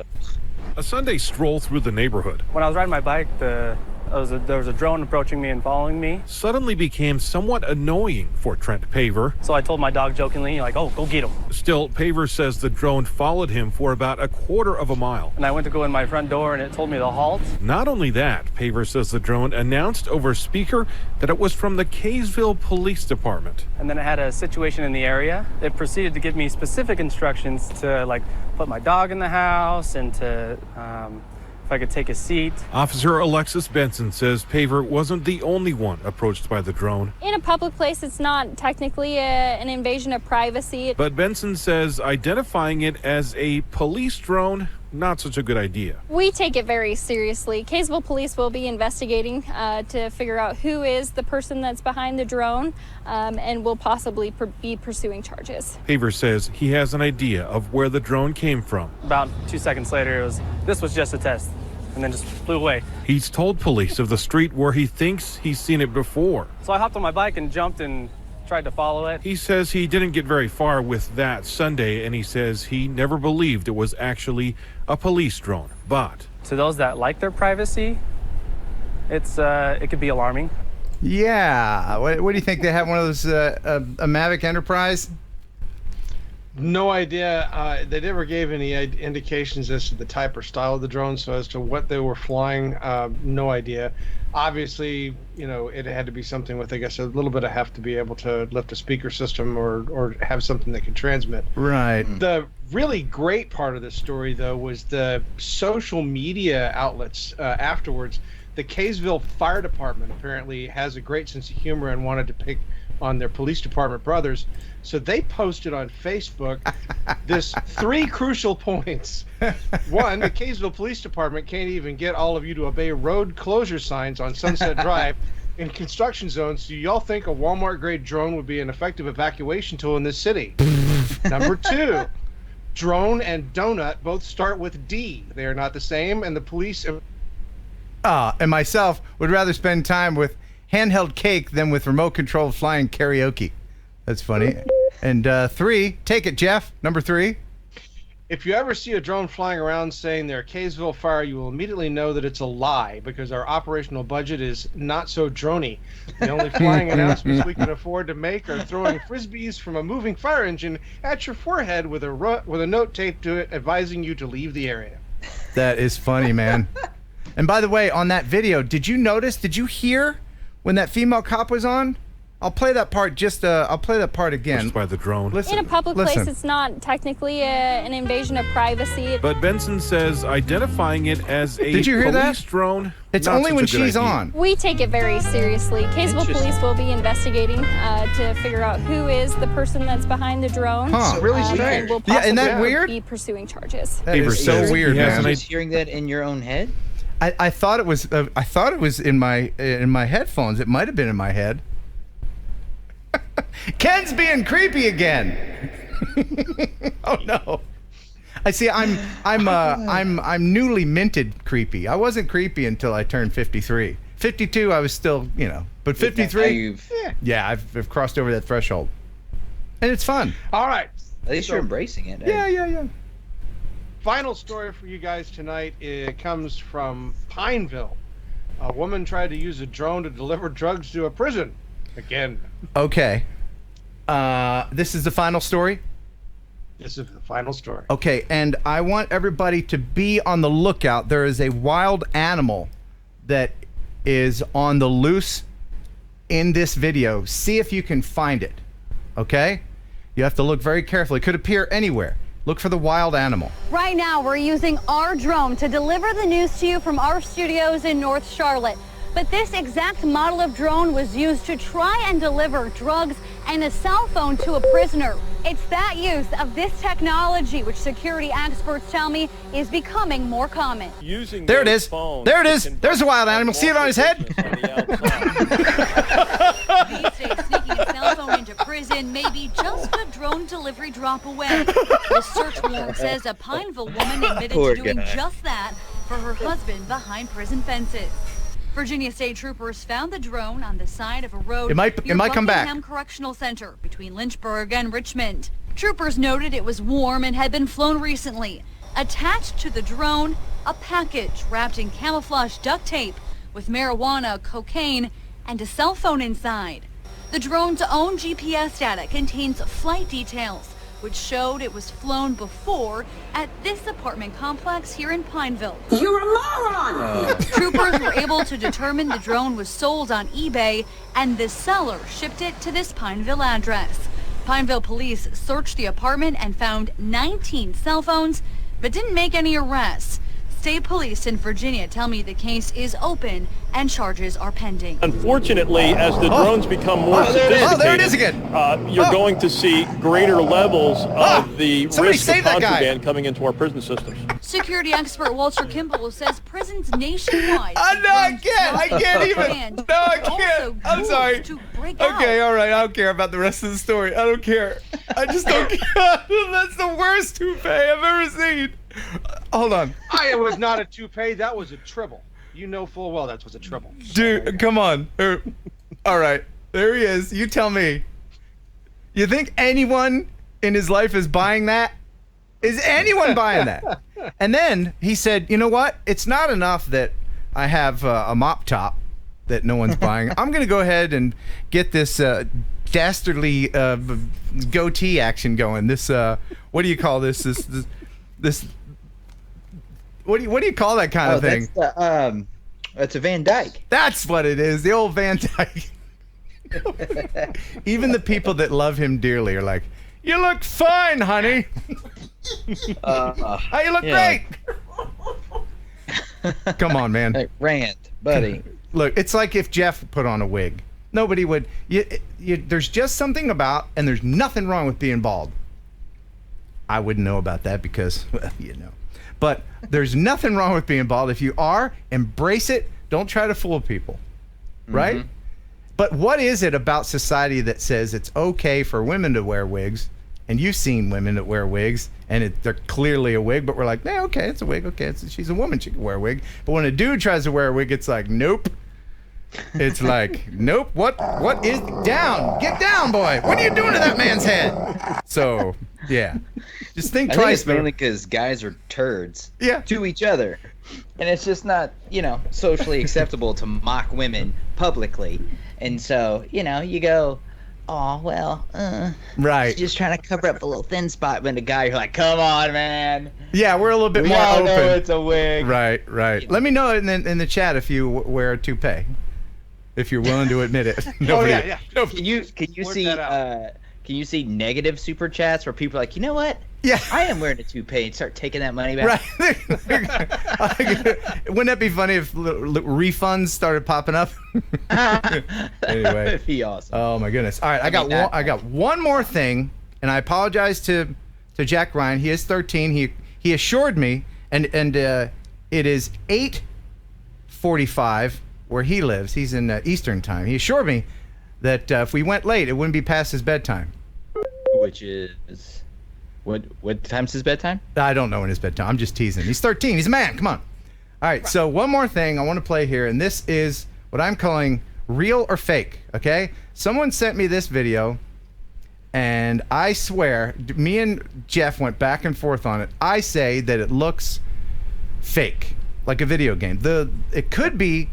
A Sunday stroll through the neighborhood When I was riding my bike, there was a drone approaching me and following me. suddenly became somewhat annoying for Trent Paver. So I told my dog jokingly, like, oh, go get him. Still, Paver says the drone followed him for about a quarter of a mile. And I went to go in my front door and it told me to halt. Not only that, Paver says the drone announced over speaker that it was from the Kaysville Police Department. And then it had a situation in the area. It proceeded to give me specific instructions to, like, put my dog in the house and to, if I could take a seat. Officer Alexis Benson says Paver wasn't the only one approached by the drone. In a public place, it's not technically an invasion of privacy. But Benson says identifying it as a police drone, not such a good idea. We take it very seriously. Kaysville Police will be investigating to figure out who is the person that's behind the drone and will possibly be pursuing charges. Paver says he has an idea of where the drone came from. About 2 seconds later, this was just a test. And then just flew away. He's told police of the street where he thinks he's seen it before. So I hopped on my bike and jumped and tried to follow it. He says he didn't get very far with that Sunday, and he says he never believed it was actually a police drone. But To those that like their privacy, it could be alarming. Yeah. What do you think? They have one of those, a Mavic Enterprise? No idea. They never gave any indications as to the type or style of the drone, so as to what they were flying, no idea. Obviously, it had to be something with, I guess, a little bit of heft to be able to lift a speaker system or have something that could transmit. Right. The really great part of this story, though, was the social media outlets afterwards. The Kaysville Fire Department apparently has a great sense of humor and wanted to pick on their police department brothers. So they posted on Facebook this 3 crucial points. One, the Kaysville Police Department can't even get all of you to obey road closure signs on Sunset Drive in construction zones. So y'all think a Walmart-grade drone would be an effective evacuation tool in this city? Number 2, drone and donut both start with D. They are not the same, and the police... And myself would rather spend time with handheld cake than with remote-controlled flying karaoke. That's funny. And 3, take it, Jeff. Number 3. If you ever see a drone flying around saying they're Kaysville Fire, you will immediately know that it's a lie because our operational budget is not so droney. The only flying announcements we can afford to make are throwing frisbees from a moving fire engine at your forehead with a note taped to it advising you to leave the area. That is funny, man. And by the way, on that video, did you hear when that female cop was on? I'll play that part I'll play that part again. Pushed by the drone. Listen, In a public place, it's not technically an invasion of privacy. But Benson says identifying it as a Did you hear police that? drone, It's not only such when a good she's idea. on. We take it very seriously. Kaysville Police will be investigating to figure out who is the person that's behind the drone. Huh. It's really And strange. will Yeah, isn't that possibly weird? be pursuing charges. That is Paver so says weird, he has man. an Just hearing that in your own head? I thought it was. I thought it was in my headphones. It might have been in my head. Ken's being creepy again. Oh no! I see. I'm newly minted creepy. I wasn't creepy until I turned 53. 52, I was still, but 53. Yeah, I've crossed over that threshold, and it's fun. All right. At least you're embracing it. Yeah. Final story for you guys tonight. It comes from Pineville. A woman tried to use a drone to deliver drugs to a prison. Again. Okay. This is the final story? This is the final story. Okay, and I want everybody to be on the lookout. There is a wild animal that is on the loose in this video. See if you can find it. Okay? You have to look very carefully. It could appear anywhere. Look for the wild animal. Right now, we're using our drone to deliver the news to you from our studios in North Charlotte. But this exact model of drone was used to try and deliver drugs and a cell phone to a prisoner. It's that use of this technology, which security experts tell me is becoming more common. There it is. There it is. There's a wild animal. See it on his head? These days, sneaking a cell phone into prison may be just a drone delivery drop away. The search warrant says a Pineville woman admitted to doing just that for her husband behind prison fences. Virginia State troopers found the drone on the side of a road near Buckingham Correctional Center between Lynchburg and Richmond. Troopers noted it was warm and had been flown recently. Attached to the drone, a package wrapped in camouflage duct tape with marijuana, cocaine, and a cell phone inside. The drone's own GPS data contains flight details, which showed it was flown before at this apartment complex here in Pineville. You're a moron! Troopers were able to determine the drone was sold on eBay and the seller shipped it to this Pineville address. Pineville police searched the apartment and found 19 cell phones, but didn't make any arrests. State police in Virginia tell me the case is open and charges are pending. Unfortunately, as the drones become more sophisticated, there it is again. You're going to see greater levels of the risk of contraband coming into our prison systems. Security expert Walter Kimball says prisons nationwide. I can't even. No, I can't. I'm sorry. Okay, all right. I don't care about the rest of the story. I don't care. I just don't care. That's the worst toupee I've ever seen. Hold on. It was not a toupee. That was a tribble. You know full well that was a tribble. Dude, come on. All right. There he is. You tell me. You think anyone in his life is buying that? Is anyone buying that? And then he said, you know what? It's not enough that I have a mop top that no one's buying. I'm going to go ahead and get this dastardly goatee action going. This, what do you call this? This what do you call that kind of thing? That's a Van Dyke. That's what it is. The old Van Dyke. Even the people that love him dearly are like, "You look fine, honey. You look great." Come on, man. Hey, Rand, buddy. Look, it's like if Jeff put on a wig. Nobody would. There's just something about, and there's nothing wrong with being bald. I wouldn't know about that because, well, But there's nothing wrong with being bald. If you are, embrace it. Don't try to fool people. Right? Mm-hmm. But what is it about society that says it's okay for women to wear wigs? And you've seen women that wear wigs, and they're clearly a wig, but we're like, okay, it's a wig. Okay, she's a woman. She can wear a wig. But when a dude tries to wear a wig, it's like, nope. It's like, nope. What is down? Get down, boy. What are you doing to that man's head? So, yeah. Just think twice. I think it's mainly because guys are turds. Yeah. To each other. And it's just not, socially acceptable to mock women publicly. And so, you go, oh, well, right. Just trying to cover up a little thin spot. But a guy, you're like, come on, man. Yeah, we're a little bit more open. Know it's a wig. Right. Let me know in the chat if you wear a toupee. If you're willing to admit it. Yeah. Can you see negative super chats where people are like, you know what? Yeah. I am wearing a toupee and start taking that money back. Right. Wouldn't that be funny if refunds started popping up? Anyway. That would be awesome. Oh my goodness. All right, I got one more thing, and I apologize to Jack Ryan. He is 13. He assured me, and it is 8 8:45 where he lives. He's in Eastern time. He assured me that if we went late, it wouldn't be past his bedtime. Which is what time's his bedtime? I don't know when his bedtime. I'm just teasing. He's 13. He's a man. Come on. All right. So one more thing I want to play here, and this is what I'm calling real or fake. Okay. Someone sent me this video, and I swear, me and Jeff went back and forth on it. I say that it looks fake, like a video game. It could be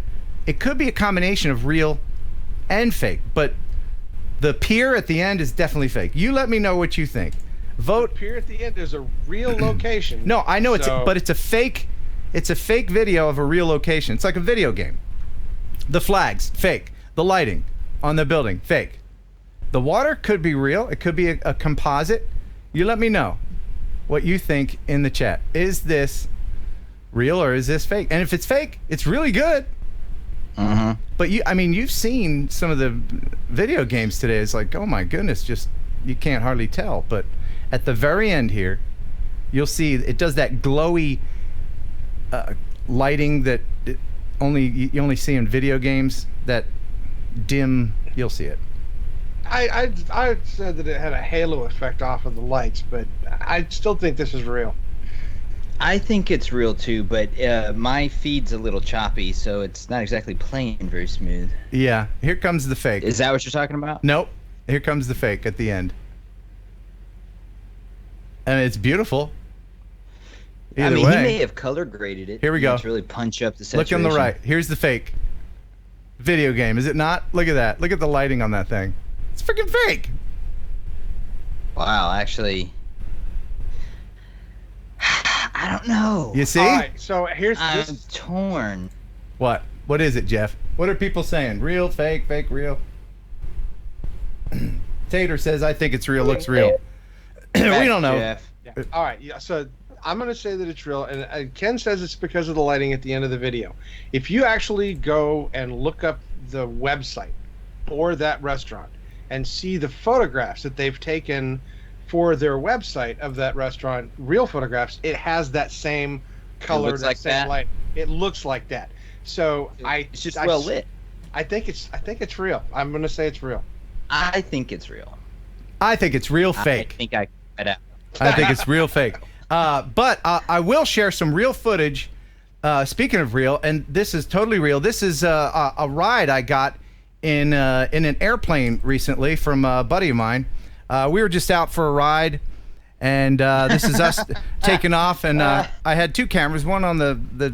a combination of real and fake, but the pier at the end is definitely fake. You let me know what you think. Vote. The pier at the end is a real location. No, I know but it's a fake. It's a fake video of a real location. It's like a video game. The flags, fake. The lighting on the building, fake. The water could be real. It could be a composite. You let me know what you think in the chat. Is this real or is this fake? And if it's fake, it's really good. But you've seen some of the video games today. It's like, oh my goodness, just you can't hardly tell. But at the very end here, you'll see it does that glowy lighting that you only see in video games. That dim, you'll see it. I said that it had a halo effect off of the lights, but I still think this is real. I think it's real too, but my feed's a little choppy, so it's not exactly playing very smooth. Yeah, here comes the fake. Is that what you're talking about? Nope. Here comes the fake at the end. And it's beautiful. Either way. He may have color graded it. Here we go. To really punch up the saturation. Look on the right. Here's the fake. Video game, is it not? Look at that. Look at the lighting on that thing. It's freaking fake. Wow, actually, I don't know. You see? All right, so I'm torn. What? What is it, Jeff? What are people saying? Real, fake, fake, real? Tater says, I think it's real, looks real. We don't know. Yeah. All right, yeah, so I'm going to say that it's real, and Ken says it's because of the lighting at the end of the video. If you actually go and look up the website for that restaurant and see the photographs that they've taken for their website of that restaurant, real photographs, it has that same color, same light. It looks like that. So it's just well lit. I think it's real. I'm going to say it's real. I think it's real. I think it's real fake. I think I cut out. I think it's real fake. But I will share some real footage. Speaking of real, and this is totally real. This is a ride I got in an airplane recently from a buddy of mine. We were just out for a ride, and this is us taking off. And I had two cameras, one on the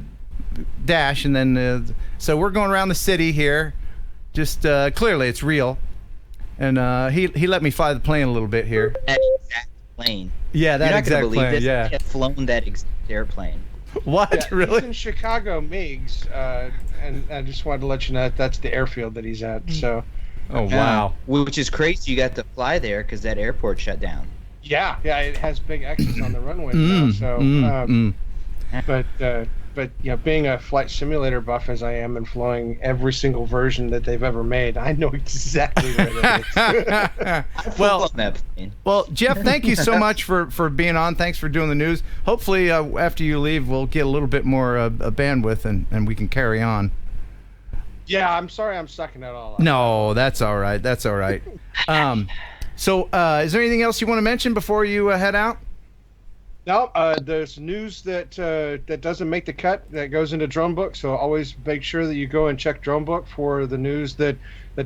dash, and then so we're going around the city here. Just clearly, it's real. And he let me fly the plane a little bit here. That exact plane. Yeah, that exact plane. This. Yeah. He had flown that exact airplane. What? Yeah, really? He's in Chicago Meigs, and I just wanted to let you know that's the airfield that he's at. So. Oh wow. Which is crazy. You got to fly there because that airport shut down. Yeah, it has big X's on the runway now. So, but being a flight simulator buff as I am and flying every single version that they've ever made, I know exactly where it is. Well, Jeff, thank you so much for being on. Thanks for doing the news. Hopefully, after you leave, we'll get a little bit more bandwidth and we can carry on. Yeah, I'm sorry I'm sucking that all up. No, that's all right. That's all right. So, is there anything else you want to mention before you head out? No, there's news that doesn't make the cut that goes into Drone Book, so always make sure that you go and check Drone Book for the news that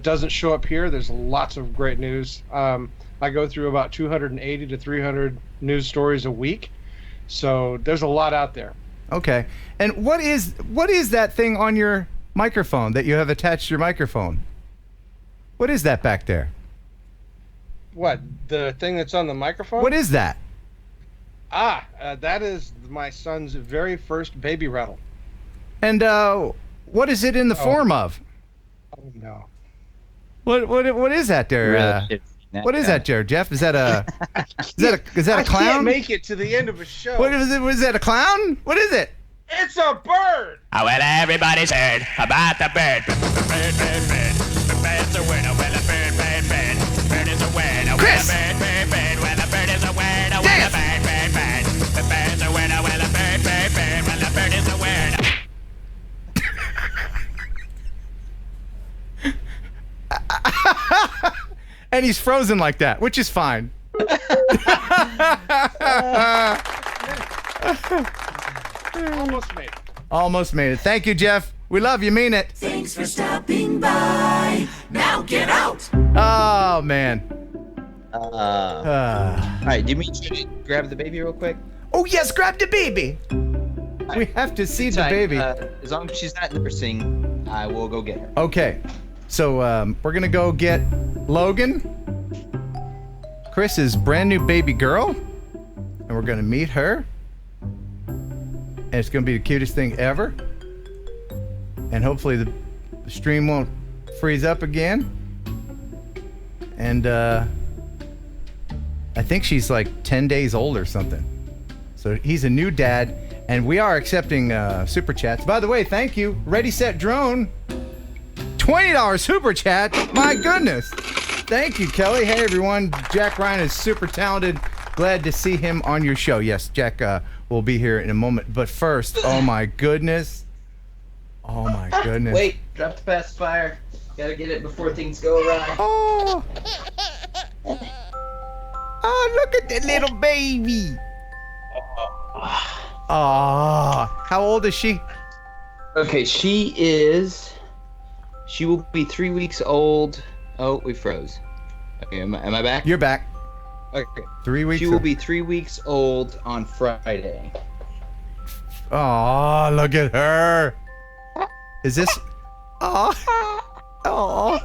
doesn't show up here. There's lots of great news. I go through about 280 to 300 news stories a week, so there's a lot out there. Okay. And what is that thing on your microphone that you have attached to your microphone? What is that back there? What? The thing that's on the microphone? What is that? That is my son's very first baby rattle. And what is it in the form of? Oh no. What is that there? What is that there, Jeff? Is that a clown? I can't make it to the end of a show. What is it? Was that a clown? What is it? It's a bird. Oh, well, everybody's heard about the bird. Bird. The bird's a winner. Well, a bird. Bird is a winner. Chris. Well, a bird. Well, a bird is a winner. Well, a bird. The bird's a winner. Well, a bird. Well, a bird is a winner. And he's frozen like that, which is fine. Almost made it. Almost made it. Thank you, Jeff. We love you. Mean it. Thanks for stopping by. Now get out. Oh, man. All right, do you mean to grab the baby real quick? Oh, yes, grab the baby. We have to see the baby. As long as she's not nursing, I will go get her. Okay. So we're going to go get Logan, Chris's brand new baby girl, and we're going to meet her. And it's going to be the cutest thing ever. And hopefully the stream won't freeze up again. And I think she's like 10 days old or something. So he's a new dad, and we are accepting super chats. By the way, thank you. Ready, Set, Drone. $20 super chat. My goodness. Thank you, Kelly. Hey, everyone. Jack Ryan is super talented. Glad to see him on your show. Yes, Jack will be here in a moment. But first, oh my goodness. Oh my goodness. Wait, drop the pacifier. Gotta get it before things go awry. Oh. Oh, look at that little baby. Oh, how old is she? Okay, she will be 3 weeks old. Oh, we froze. Okay, am I back? You're back. Okay. 3 weeks. She will be 3 weeks old on Friday. Oh, look at her. Is this? Oh, oh.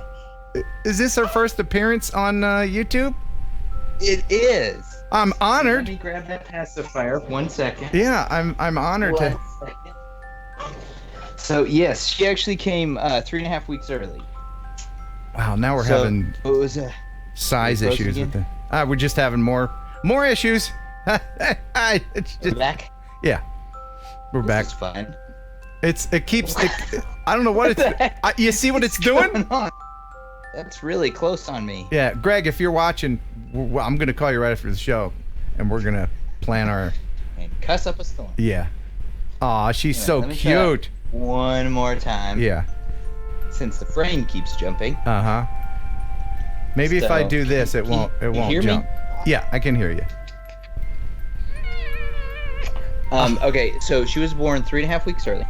Is this her first appearance on YouTube? It is. I'm honored. Let me grab that pacifier. 1 second. Yeah, I'm honored to. 1 second. So yes, she actually came 3.5 weeks early. Wow, now we're having what was size issues with the. We're just having more issues. It's just, back? Yeah, we're back. It's fine. It keeps. I don't know what it's. You see what it's doing? That's really close on me. Yeah, Greg, if you're watching, I'm gonna call you right after the show, and we're gonna plan our. And cuss up a storm. Yeah. Aw, she's so cute. One more time. Yeah. Since the frame keeps jumping. Uh huh. Maybe if I do this, it won't. It won't hear jump. me? Yeah, I can hear you. Okay, so she was born 3.5 weeks early.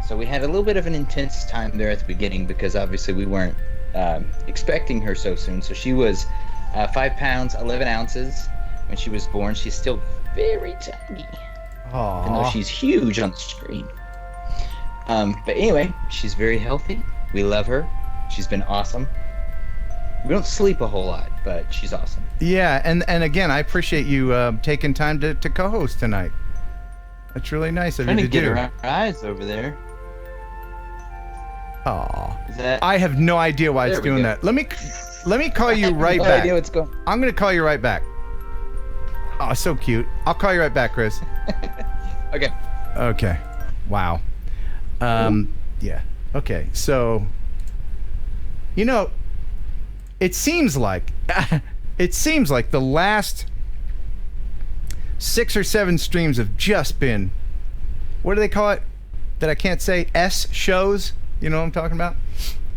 So we had a little bit of an intense time there at the beginning because obviously we weren't expecting her so soon. So she was 5 pounds 11 ounces when she was born. She's still very tiny. Aww. Even though she's huge on the screen. But anyway, she's very healthy. We love her. She's been awesome. We don't sleep a whole lot, but she's awesome. Yeah, and again, I appreciate you taking time to co-host tonight. That's really nice of you to do. Trying to get her eyes over there. Aw. I have no idea why it's doing that. Let me call you right no back. idea what's going. I'm gonna call you right back. Oh, so cute. I'll call you right back, Chris. Okay. Okay. Wow. Yeah. Okay. So, it seems like the last 6 or 7 streams have just been, what do they call it that I can't say? S shows. You know what I'm talking about?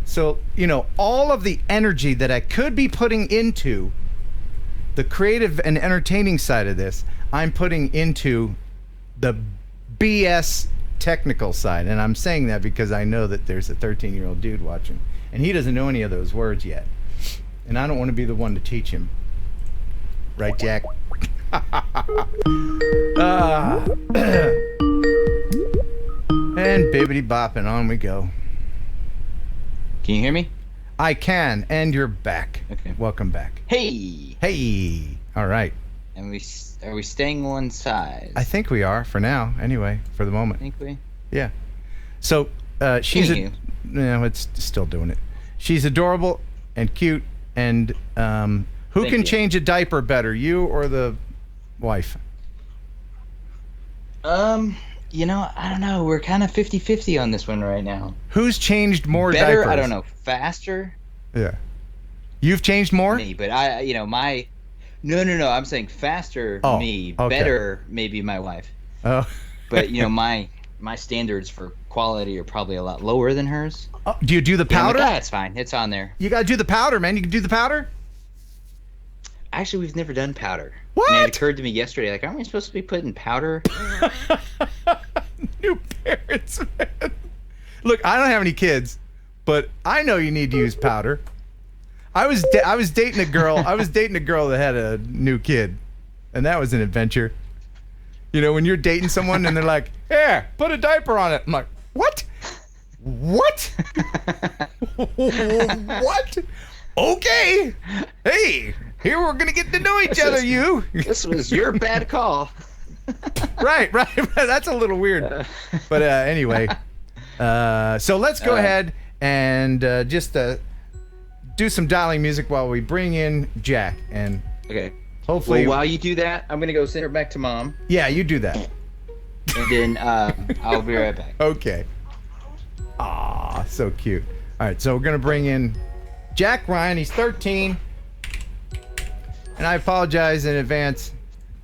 So, all of the energy that I could be putting into the creative and entertaining side of this, I'm putting into the BS technical side. And I'm saying that because I know that there's a 13-year-old dude watching, and he doesn't know any of those words yet. And I don't want to be the one to teach him. Right, Jack? And bibbity bopping, on we go. Can you hear me? I can, and you're back. Okay. Welcome back. Hey. Hey. All right. And are we staying one size? I think we are for now. Anyway, for the moment. Think we? Yeah. So she's it's still doing it. She's adorable and cute, and who Thank can you. change a diaper better, you or the wife? I don't know. We're kind of 50-50 on this one right now. Who's changed more Better, diapers? I don't know. Faster? Yeah. You've changed more? Me, but my... No. I'm saying faster, Oh, me. okay. Better, maybe my wife. Oh. But, my standards for quality are probably a lot lower than hers. Do you do the powder? That's fine. It's on there. You got to do the powder, man. You can do the powder? Actually, we've never done powder. What? And it occurred to me yesterday, like, aren't we supposed to be putting powder? New parents, man. Look, I don't have any kids, but I know you need to use powder. I was dating a girl. I was dating a girl that had a new kid, and that was an adventure. You know, when you're dating someone and they're like, "Here, put a diaper on it." I'm like, "What? What? What? Okay. Hey, here we're gonna get to know each other. This was your bad call." Right. That's a little weird, but anyway. So let's go ahead and just do some dialing music while we bring in Jack, and okay. Hopefully, while you do that, I'm gonna go send her back to Mom. Yeah, you do that, and then I'll be right back. Okay. Ah, so cute. All right, so we're gonna bring in Jack Ryan. He's 13, and I apologize in advance,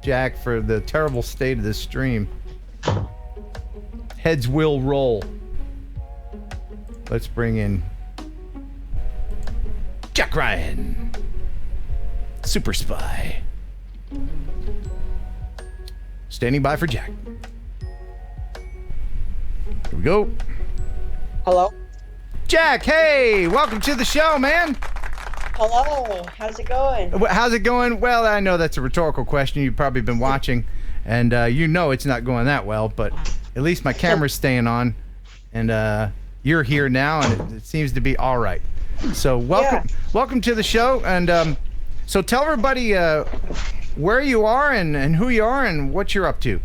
Jack, for the terrible state of this stream. Heads will roll. Let's bring in Jack Ryan, Super Spy. Standing by for Jack. Here we go. Hello? Jack, hey, welcome to the show, man. Hello, how's it going? How's it going? Well, I know that's a rhetorical question. You've probably been watching, and you know it's not going that well, but at least my camera's staying on, and you're here now, and it seems to be all right. So welcome to the show, and so tell everybody where you are and who you are and what you're up to.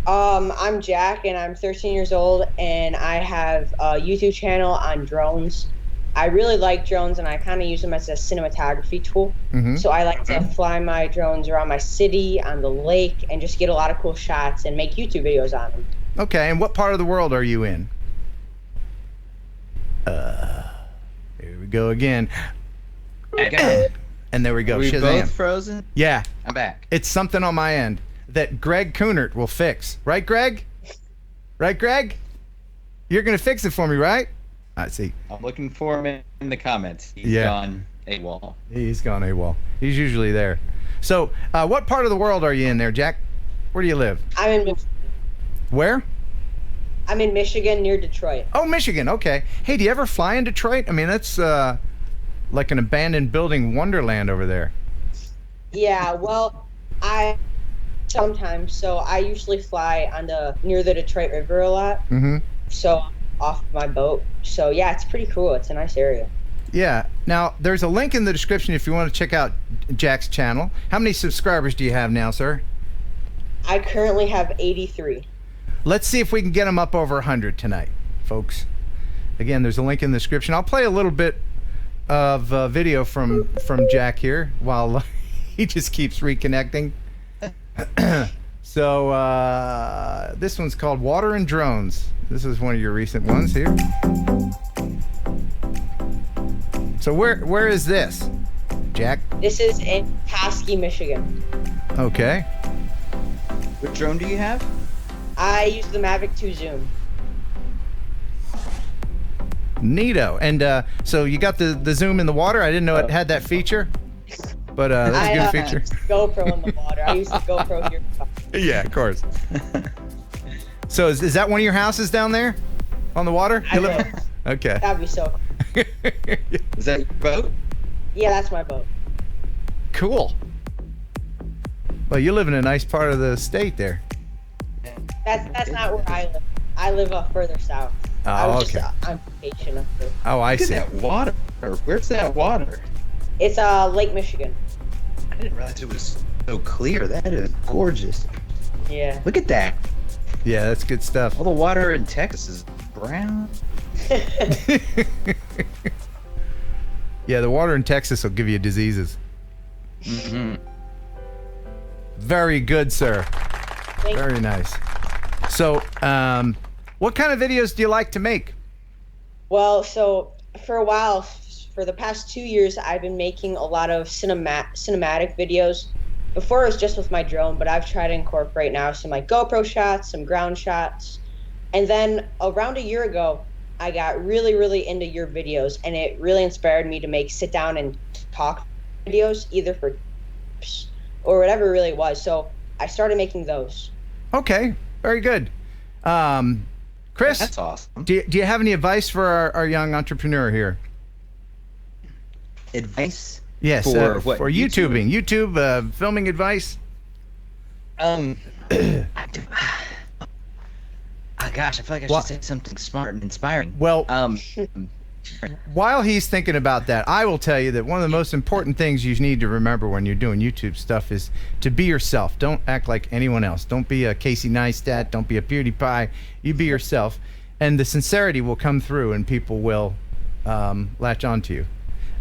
I'm Jack, and I'm 13 years old, and I have a YouTube channel on drones. I really like drones, and I kind of use them as a cinematography tool. Mm-hmm. So I like to fly my drones around my city, on the lake, and just get a lot of cool shots and make YouTube videos on them. Okay, and what part of the world are you in? Here we go again. And there we go. Are we Shazam. both frozen? Yeah. I'm back. It's something on my end that Greg Kunert will fix. Right, Greg? Right, Greg? You're going to fix it for me, right? I see. I'm looking for him in the comments. He's gone AWOL. He's gone AWOL. He's usually there. So, what part of the world are you in there, Jack? Where do you live? I'm in Michigan. Where? I'm in Michigan, near Detroit. Oh, Michigan. Okay. Hey, do you ever fly in Detroit? I mean, that's like an abandoned building wonderland over there. Yeah, well, sometimes. So I usually fly near the Detroit River a lot. Mm-hmm. So off my boat. So yeah, it's pretty cool. It's a nice area. Yeah. Now, there's a link in the description if you want to check out Jack's channel. How many subscribers do you have now, sir? I currently have 83. Let's see if we can get them up over 100 tonight, folks. Again, there's a link in the description. I'll play a little bit of video from Jack here while he just keeps reconnecting. So this one's called Water and Drones. This is one of your recent ones here. So where is this, Jack? This is in Petoskey, Michigan. Okay. What drone do you have? I use the Mavic 2 Zoom. Neato. And so you got the zoom in the water? I didn't know it had that feature. But that's a good feature. GoPro in the water. I use the GoPro here. Yeah, of course. So is that one of your houses down there on the water? Okay. That'd be so cool. Is that your boat? Yeah, that's my boat. Cool. Well, you live in a nice part of the state there. That's not where I live. I live up further south. Oh, okay. I'm vacation up there. Oh, I see. Look at that water. Where's that water? It's Lake Michigan. I didn't realize it was so clear. That is gorgeous. Yeah. Look at that. Yeah, that's good stuff. All the water in Texas is brown. Yeah, the water in Texas will give you diseases. Mm-hmm. Very good, sir. Very nice. So, what kind of videos do you like to make? Well, so for a while, for the past 2 years, I've been making a lot of cinematic videos. Before it was just with my drone, but I've tried to incorporate now some like GoPro shots, some ground shots. And then around a year ago, I got really, really into your videos, and it really inspired me to make sit down and talk videos, either for maps or whatever it really was. So I started making those. Okay, very good. Chris, that's awesome. Do you have any advice for our young entrepreneur here? Advice? Yes, for what? For YouTubing, YouTube filming advice. Gosh, I feel like I should say something smart and inspiring. Well, while he's thinking about that, I will tell you that one of the most important things you need to remember when you're doing YouTube stuff is to be yourself. Don't act like anyone else. Don't be a Casey Neistat. Don't be a PewDiePie. You be yourself, and the sincerity will come through, and people will latch onto you.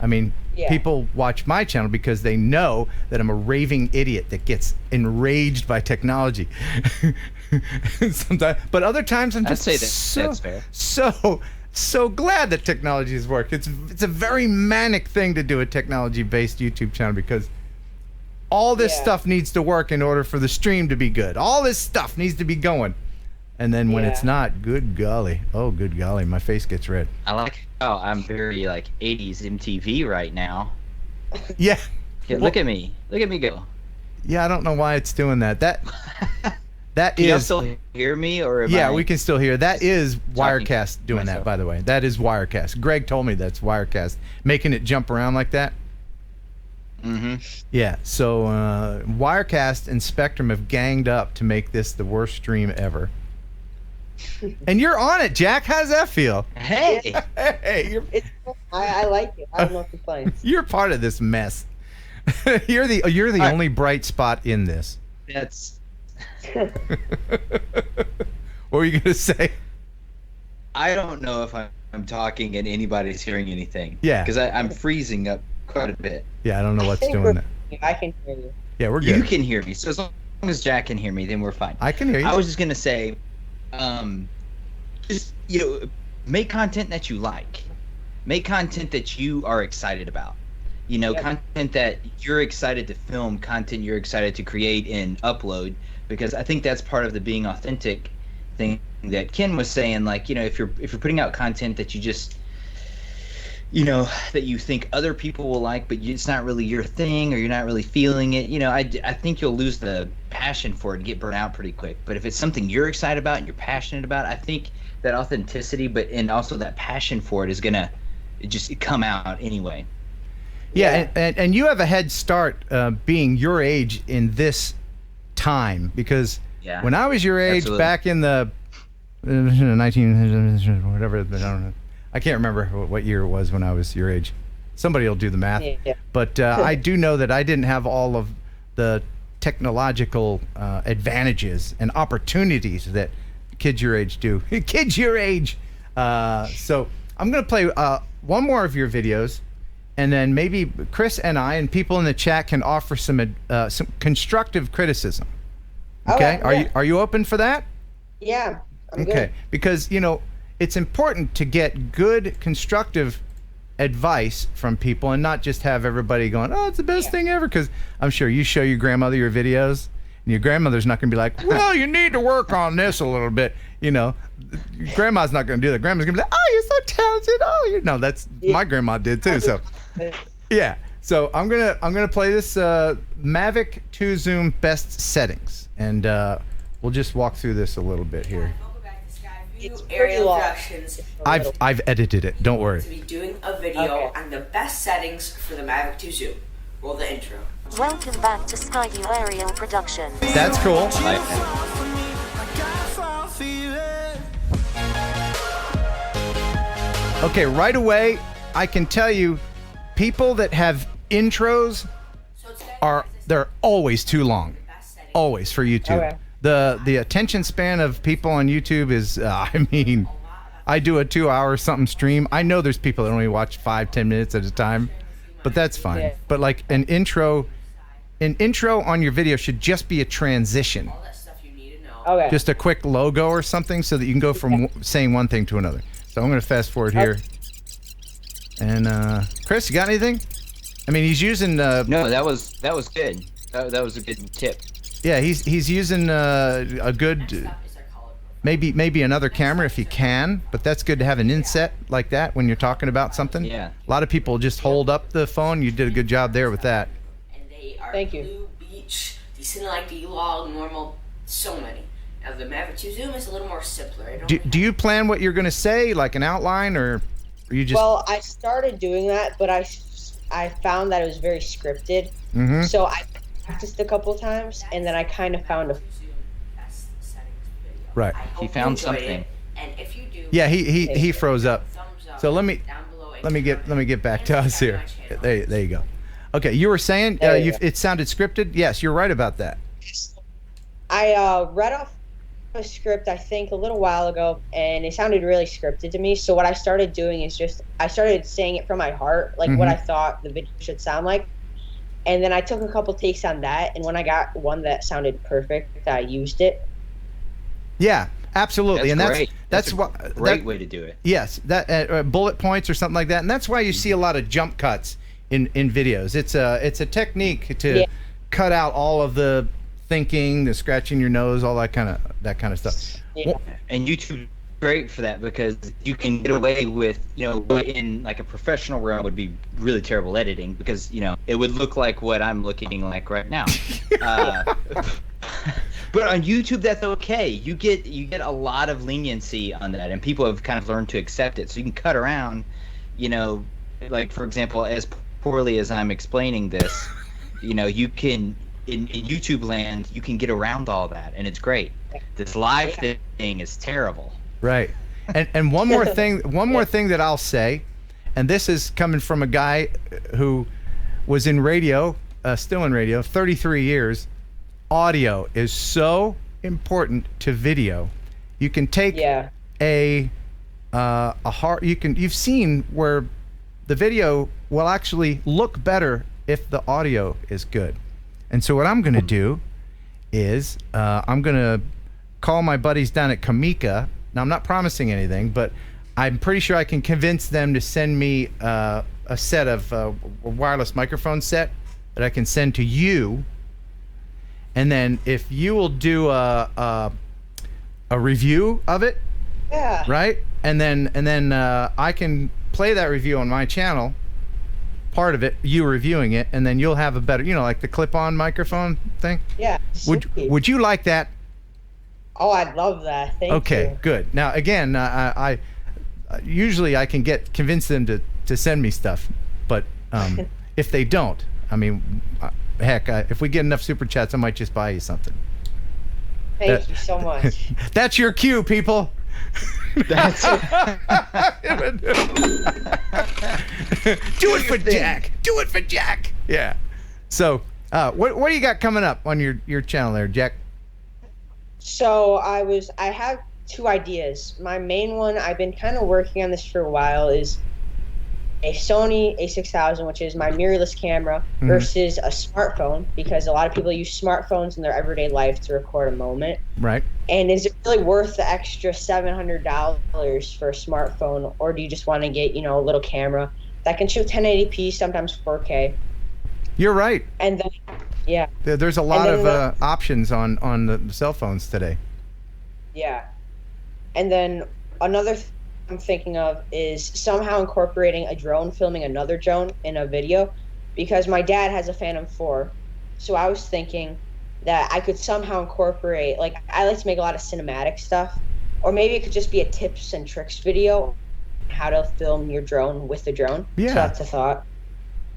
I mean, people watch my channel because they know that I'm a raving idiot that gets enraged by technology. Sometimes, but other times I'm just that's fair. So glad that technology has worked. It's a very manic thing to do a technology-based YouTube channel because all this stuff needs to work in order for the stream to be good. All this stuff needs to be going. And then when it's not, good golly. Oh, good golly, my face gets red. I like how I'm very like 80s MTV right now. Yeah. Look at me. Look at me go. Yeah, I don't know why it's doing that. That Can you still hear me or am we can still hear. That is Wirecast doing that, by the way. That is Wirecast. Greg told me that's Wirecast. Making it jump around like that. Mm-hmm. Yeah, so Wirecast and Spectrum have ganged up to make this the worst stream ever. And you're on it, Jack. How does that feel? Hey. Hey, I like it. I have no complaints. You're part of this mess. You're the only bright spot in this. That's. What were you gonna say? I don't know if I'm talking and anybody's hearing anything. Yeah. Because I'm freezing up quite a bit. Yeah, I don't know what's doing that. I can hear you. Yeah, we're good. You can hear me. So as long as Jack can hear me, then we're fine. I can hear you. I was just gonna say, just make content that you like. Make content that you are excited about. Content that you're excited to film, content you're excited to create and upload. Because I think that's part of the being authentic thing that Ken was saying. Like, if you're putting out content that you just, that you think other people will like, but it's not really your thing or you're not really feeling it. I think you'll lose the passion for it and get burnt out pretty quick. But if it's something you're excited about and you're passionate about, I think that authenticity, and also that passion for it is gonna just come out anyway. Yeah, and you have a head start being your age in this time because when I was your age back in the 19 whatever, I don't know. I can't remember what year it was when I was your age. Somebody will do the math. Yeah. But I do know that I didn't have all of the technological advantages and opportunities that kids your age do. Kids your age. So I'm going to play one more of your videos, and then maybe Chris and I and people in the chat can offer some constructive criticism. Okay? Are you open for that? Yeah. I'm okay. Good. Because, it's important to get good constructive advice from people and not just have everybody going, oh, it's the best thing ever. Because I'm sure you show your grandmother your videos and your grandmother's not going to be like, well, you need to work on this a little bit. Grandma's not going to do that. Grandma's going to be like, oh, you're so talented. Oh, that's my grandma did too. So yeah. So I'm gonna play this Mavic 2 Zoom best settings, and we'll just walk through this a little bit here. It's aerial directions. I've edited it. Don't worry. To be doing a video on the best settings for the Mavic 2 Zoom. Roll the intro. Welcome back to Skyview Aerial Production. That's cool. Okay, right away, I can tell you, people that have intros they're always too long. Always for YouTube. Okay. The attention span of people on YouTube is, I do a 2-hour something stream. I know there's people that only watch 5-10 minutes at a time, but that's fine. Yeah. But like an intro on your video should just be a transition. Okay. Just a quick logo or something so that you can go from saying one thing to another. So I'm going to fast forward here. And Chris, you got anything? I mean, he's using. No, that was good. That was a good tip. Yeah, he's using a good, maybe another camera if you can, but that's good to have an inset like that when you're talking about something. Yeah. A lot of people just hold up the phone. You did a good job there with that. Thank you. Blue, beach, the Cinelike, the log, normal, so many. Now the Mavic 2 Zoom is a little more simpler. Do you plan what you're going to say, like an outline, or you just? Well, I started doing that, but I found that it was very scripted. Mhm. So I practiced a couple times, and then I kind of found a. Right. He found something. And if you do, Yeah, he froze up. So let me get back to us here. There you go. Okay, you were saying it sounded scripted. Yes, you're right about that. I read off a script I think a little while ago, and it sounded really scripted to me. So what I started doing is I started saying it from my heart, like what I thought the video should sound like, and then I took a couple takes on that. And when I got one that sounded perfect, I used it. Yeah, absolutely, That's why great way to do it. Yes, that bullet points or something like that, and that's why you see a lot of jump cuts in videos. It's a technique to cut out all of the thinking, the scratching your nose, all that kind of stuff. Yeah. And YouTube's great for that because you can get away with, what in like a professional realm would be really terrible editing because, it would look like what I'm looking like right now. But on YouTube, that's okay. You get a lot of leniency on that, and people have kind of learned to accept it. So you can cut around, like for example, as poorly as I'm explaining this, you can in YouTube land you can get around all that, and it's great. This live thing is terrible. Right. And one more thing that I'll say, and this is coming from a guy who was in radio, still in radio, 33 years. Audio is so important to video. You can take you've seen where the video will actually look better if the audio is good. And so what I'm going to do is I'm going to call my buddies down at Kamika. Now I'm not promising anything, but I'm pretty sure I can convince them to send me a set of a wireless microphone set that I can send to you. And then if you will do a review of it, right? And then I can play that review on my channel, part of it, you reviewing it, and then you'll have a better, like the clip-on microphone thing. Yeah. Would you like that? Oh, I'd love that. Thank you. Okay, good. Now again, I usually I can convince them to send me stuff, but if they don't, I mean. Heck, if we get enough super chats, I might just buy you something. Thank you so much. That's your cue, people. That's do it for Jack. Do it for Jack. Yeah. So, what do you got coming up on your channel there, Jack? So I have two ideas. My main one, I've been kind of working on this for a while, is a Sony a6000, which is my mirrorless camera, versus a smartphone, because a lot of people use smartphones in their everyday life to record a moment. Right. And is it really worth the extra $700 for a smartphone, or do you just want to get, a little camera that can shoot 1080p, sometimes 4K? You're right. And then, there's a lot of options on the cell phones today. Yeah. And then another I'm thinking of is somehow incorporating a drone filming another drone in a video, because my dad has a Phantom 4. So I was thinking that I could somehow incorporate, like, I like to make a lot of cinematic stuff, or maybe it could just be a tips and tricks video, how to film your drone with the drone. Yeah. So that's a thought.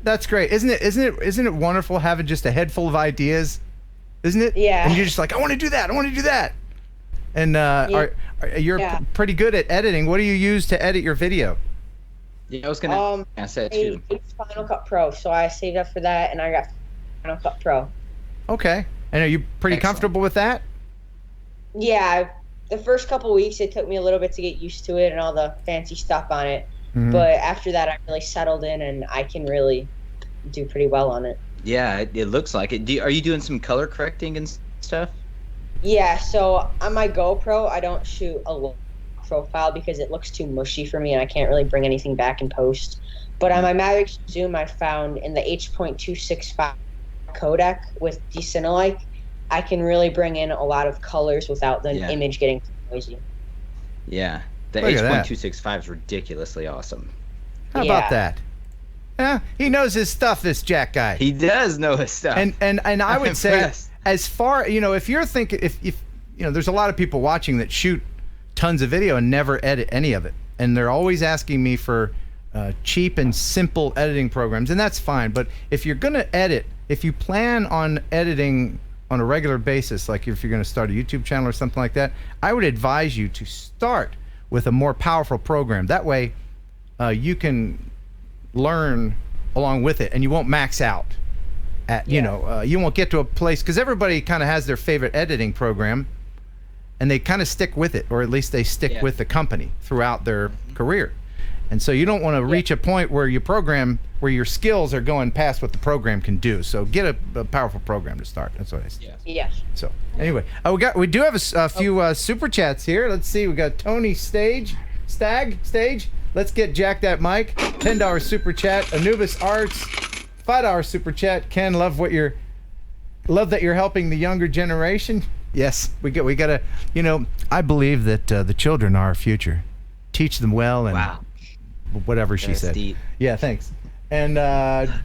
That's great. Isn't it wonderful having just a head full of ideas? Isn't it? Yeah. And you're just like, I want to do that. I want to do that. And you're pretty good at editing. What do you use to edit your video? Yeah, I was gonna ask that too. Final Cut Pro. So I saved up for that, and I got Final Cut Pro. Okay. And are you pretty comfortable with that? Yeah. The first couple weeks, it took me a little bit to get used to it and all the fancy stuff on it. But after that, I really settled in, and I can really do pretty well on it. Yeah, it looks like it. Are you doing some color correcting and stuff? Yeah, so on my GoPro, I don't shoot a low profile because it looks too mushy for me and I can't really bring anything back in post. But on my Mavic Zoom, I found in the H.265 codec with Cinelike, I can really bring in a lot of colors without the image getting too noisy. Yeah, the H.265 is ridiculously awesome. How about that? He knows his stuff, this Jack guy. He does know his stuff. And I would say, impressed. as far, if you're thinking, if there's a lot of people watching that shoot tons of video and never edit any of it, and they're always asking me for cheap and simple editing programs, and that's fine. But if you're gonna edit, if you plan on editing on a regular basis, like if you're gonna start a YouTube channel or something like that, I would advise you to start with a more powerful program. That way, you can learn along with it, and you won't max out at you won't get to a place, because everybody kind of has their favorite editing program, and they kind of stick with it, or at least they stick with the company throughout their career. And so you don't want to reach a point where your skills are going past what the program can do. So get a powerful program to start. That's what I say. Yes. So anyway, we do have a few super chats here. Let's see. We got Tony Stage. Let's get Jack that mic. $10 super chat. Anubis Arts, $5 super chat. Ken, love that you're helping the younger generation. Yes, we gotta. I believe that the children are our future. Teach them well and whatever she said. Deep. Yeah, thanks. And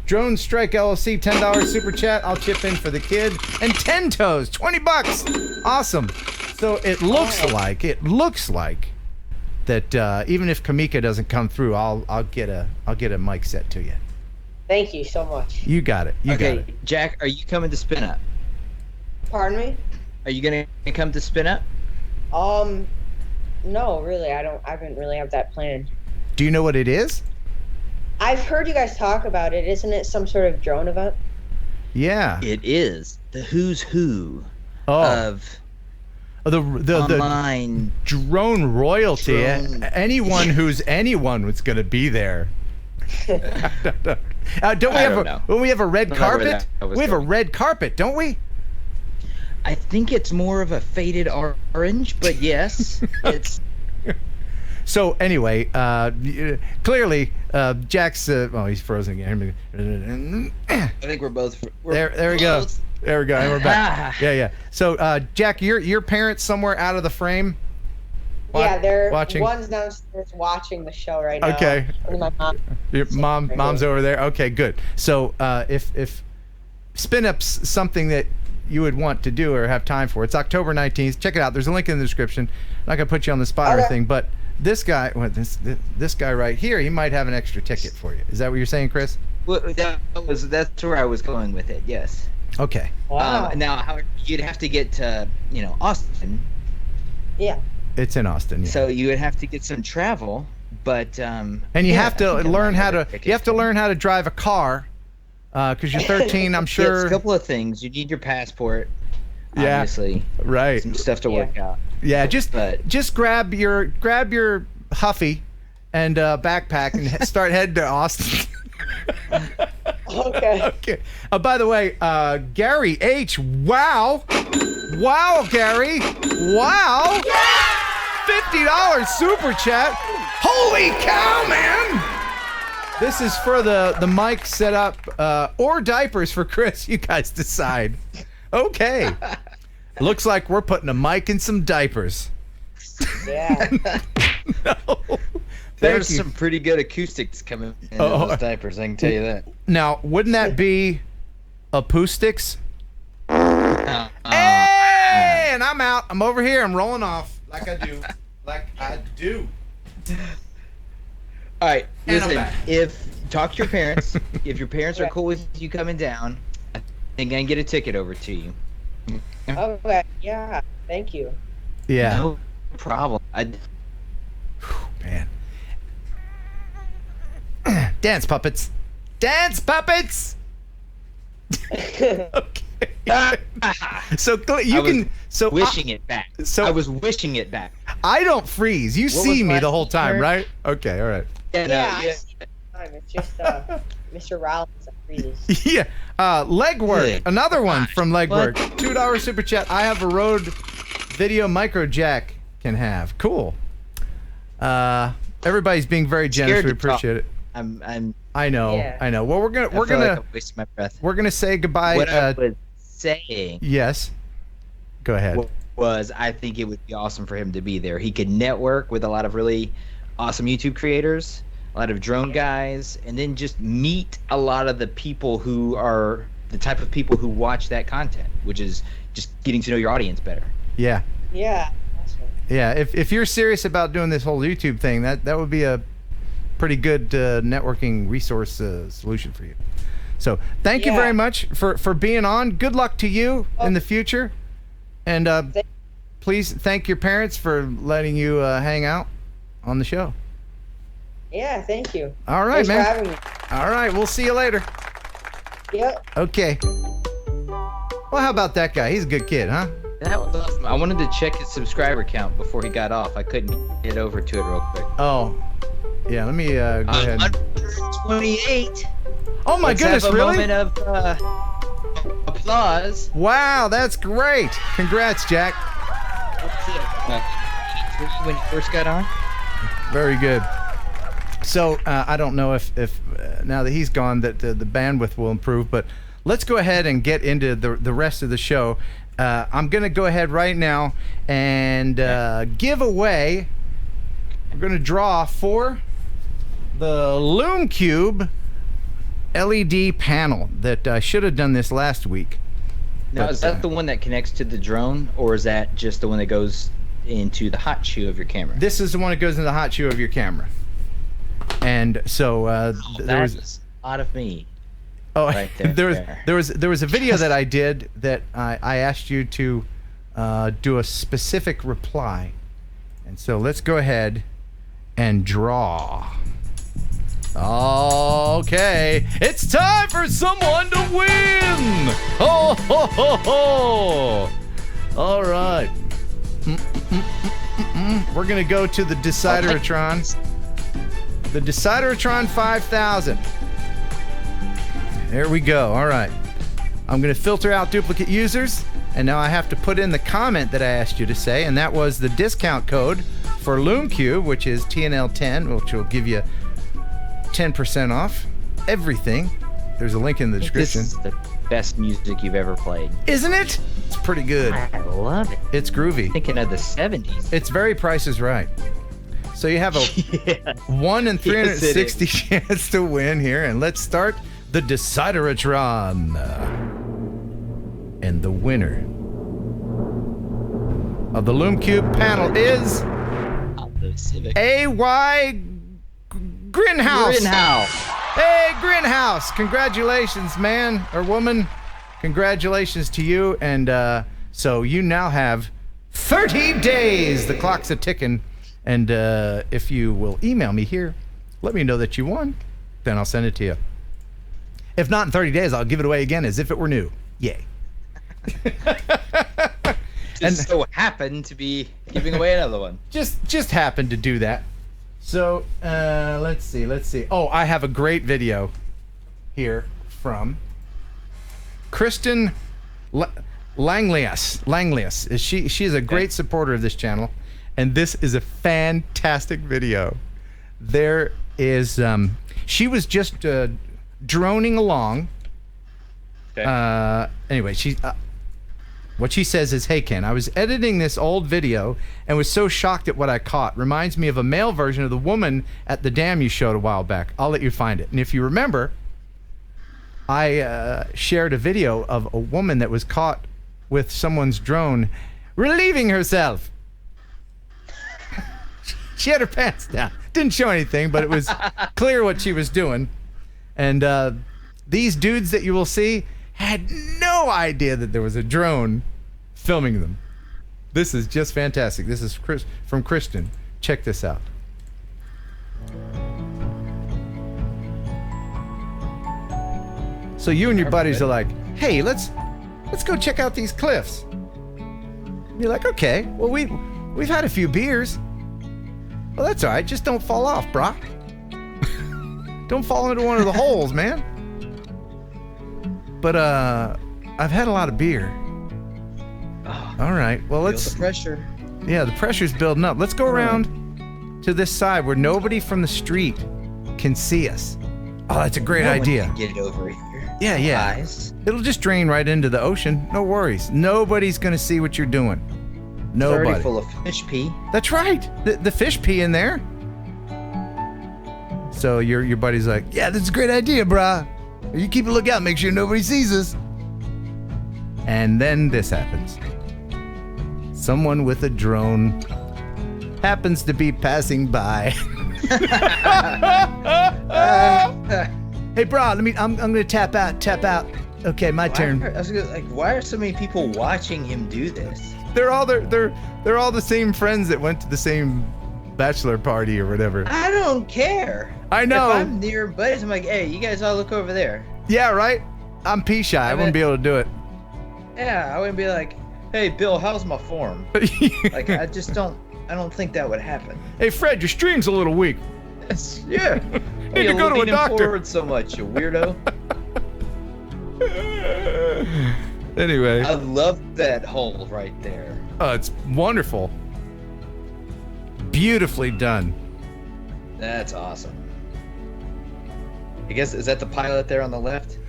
Drone Strike LLC, $10 super chat. I'll chip in for the kid. And 10 Toes, $20. Awesome. So it looks like that even if Kamika doesn't come through, I'll get a mic set to you. Thank you so much. You got it. You got it. Jack, are you coming to Spin Up? Pardon me? Are you gonna come to Spin Up? No, really. I didn't really have that planned. Do you know what it is? I've heard you guys talk about it. Isn't it some sort of drone event? Yeah. It is the who's who of the online drone royalty. Anyone who's anyone was going to be there. Don't we have a red carpet? We have a red carpet, don't we? I think it's more of a faded orange, but yes, it's. So anyway, clearly, Jack's. He's frozen again. I think we're both. There we go. There we go. And we're back. Yeah. So, Jack, your parents somewhere out of the frame. Yeah, they're watching. One's downstairs watching the show right now. Okay. And my mom. Your mom's over there. Okay, good. So, if Spin Up's something that you would want to do or have time for, it's October 19th. Check it out. There's a link in the description. I'm not gonna put you on the spot or anything, but this guy, this guy right here, he might have an extra ticket for you. Is that what you're saying, Chris? Well, that's where I was going with it. Yes. Okay. Wow. Now, you'd have to get to Austin. Yeah. It's in Austin. Yeah. So you would have to get some travel, but and you have to learn how to drive a car, because you're 13. I'm sure. Yes, a couple of things. You need your passport. Yeah. Obviously. Right. Some stuff to work out. Yeah. Just grab your Huffy and backpack and start heading to Austin. Okay. By the way, Gary H. Wow, Gary. Wow. $50 super chat. Holy cow, man! This is for the mic setup or diapers for Chris. You guys decide. Okay. Looks like we're putting a mic in some diapers. Yeah. No. There's some pretty good acoustics coming in those diapers, I can tell you that. Now, wouldn't that be acoustics? Hey, and I'm out. I'm over here. I'm rolling off like I do. All right, listen, talk to your parents. If your parents are cool with you coming down, I think I can get a ticket over to you. Okay. Yeah. Thank you. Yeah. No problem. Man. Dance puppets. Okay. So you can. So wishing it back. I was wishing it back. I don't freeze. You see me the whole time, right? Okay. All right. Yeah. I see it all the time. It's just Mr. Rollins that freezes. Yeah. Legwork. Another one from Legwork. $2 super chat. I have a Rode Video Micro Jack can have. Cool. Everybody's being very generous. We appreciate it. I know. Yeah. I know. Well, we're gonna like I'm wasting my breath. We're gonna say goodbye. What I was saying. Yes. Go ahead. Was I think it would be awesome for him to be there. He could network with a lot of really awesome YouTube creators, a lot of drone guys, and then just meet a lot of the people who are the type of people who watch that content, which is just getting to know your audience better. Yeah. Yeah. Yeah. If you're serious about doing this whole YouTube thing, that would be a pretty good networking resource solution for you. So thank you very much for being on. Good luck to you in the future. And please thank your parents for letting you hang out on the show. Yeah, thank you. All right, Thanks man. for having me. All right, we'll see you later. Yep. Okay. Well, how about that guy? He's a good kid, huh? That was awesome. I wanted to check his subscriber count before he got off. I couldn't get over to it real quick. Oh. Yeah, let me go ahead. 128. Oh my goodness, have a really? moment of applause. Wow, that's great. Congrats, Jack. When you first got on? Very good. So I don't know if now that he's gone that the bandwidth will improve, but let's go ahead and get into the rest of the show. I'm going to go ahead right now and give away. We're going to draw for the Loom Cube LED panel that I should have done this last week. Now, is that the one that connects to the drone, or is that just the one that goes into the hot shoe of your camera? This is the one that goes into the hot shoe of your camera. And so there was a lot of me. Oh, right there was a video that I did that I asked you to do a specific reply, and so let's go ahead and draw. Okay, it's time for someone to win! Ho ho ho ho! All right, we're gonna go to the Decideratron. The Decideratron 5000. There we go. All right. I'm going to filter out duplicate users, and now I have to put in the comment that I asked you to say, and that was the discount code for LoomCube, which is TNL10, which will give you 10% off everything. There's a link in the description. This is the best music you've ever played. Isn't it? It's pretty good. I love it. It's groovy. Thinking of the 70s. It's very Price is Right. So you have a 1 in 360 chance to win here, and let's start the Decideratron. And the winner of the LoomCube panel is A.Y. Grinhouse. Hey, Grinhouse. Congratulations, man or woman. Congratulations to you. And so you now have 30 days. The clock's a-ticking. And if you will email me here, let me know that you won, then I'll send it to you. If not in 30 days, I'll give it away again as if it were new. Yay. Just so happened to be giving away another one. Just happened to do that. So let's see. Oh, I have a great video here from Kristen Langlius. She is a great supporter of this channel. And this is a fantastic video. There is, she was just droning along. Okay. Anyway, what she says is, "Hey Ken, I was editing this old video and was so shocked at what I caught. Reminds me of a male version of the woman at the dam you showed a while back. I'll let you find it." And if you remember, I shared a video of a woman that was caught with someone's drone relieving herself. She had her pants down. Didn't show anything, but it was clear what she was doing. And these dudes that you will see had no idea that there was a drone filming them. This is just fantastic. This is from Kristen. Check this out. So you and your buddies are like, "Hey, let's go check out these cliffs." You're like, "Okay, well we've had a few beers." "Well, that's all right. Just don't fall off, brah. Don't fall into one of the holes, man." "But I've had a lot of beer." Oh, all right. Well, let's. Feel the pressure. Yeah, the pressure's building up. Let's go around to this side where nobody from the street can see us. Oh, that's a great idea. One can get over here. Yeah. Nice. It'll just drain right into the ocean. No worries. Nobody's gonna see what you're doing. Nobody. It's already full of fish pee. That's right. The fish pee in there. So your buddy's like, yeah, that's a great idea, brah. You keep a lookout, make sure nobody sees us. And then this happens. Someone with a drone happens to be passing by. Hey, brah, I'm gonna tap out. Okay, my turn. I was like, why are so many people watching him do this? They're all the same friends that went to the same bachelor party or whatever. I don't care. I know. If I'm near buddies, I'm like, hey, you guys all look over there. Yeah, right? I'm pee shy. I wouldn't be able to do it. Yeah, I wouldn't be like, hey, Bill, how's my form? Like, I don't think that would happen. Hey, Fred, your string's a little weak. Yeah. Need to go to a doctor. Forward so much, you weirdo. Anyway. I love that hole right there. Oh, it's wonderful. Beautifully done. That's awesome. I guess, is that the pilot there on the left?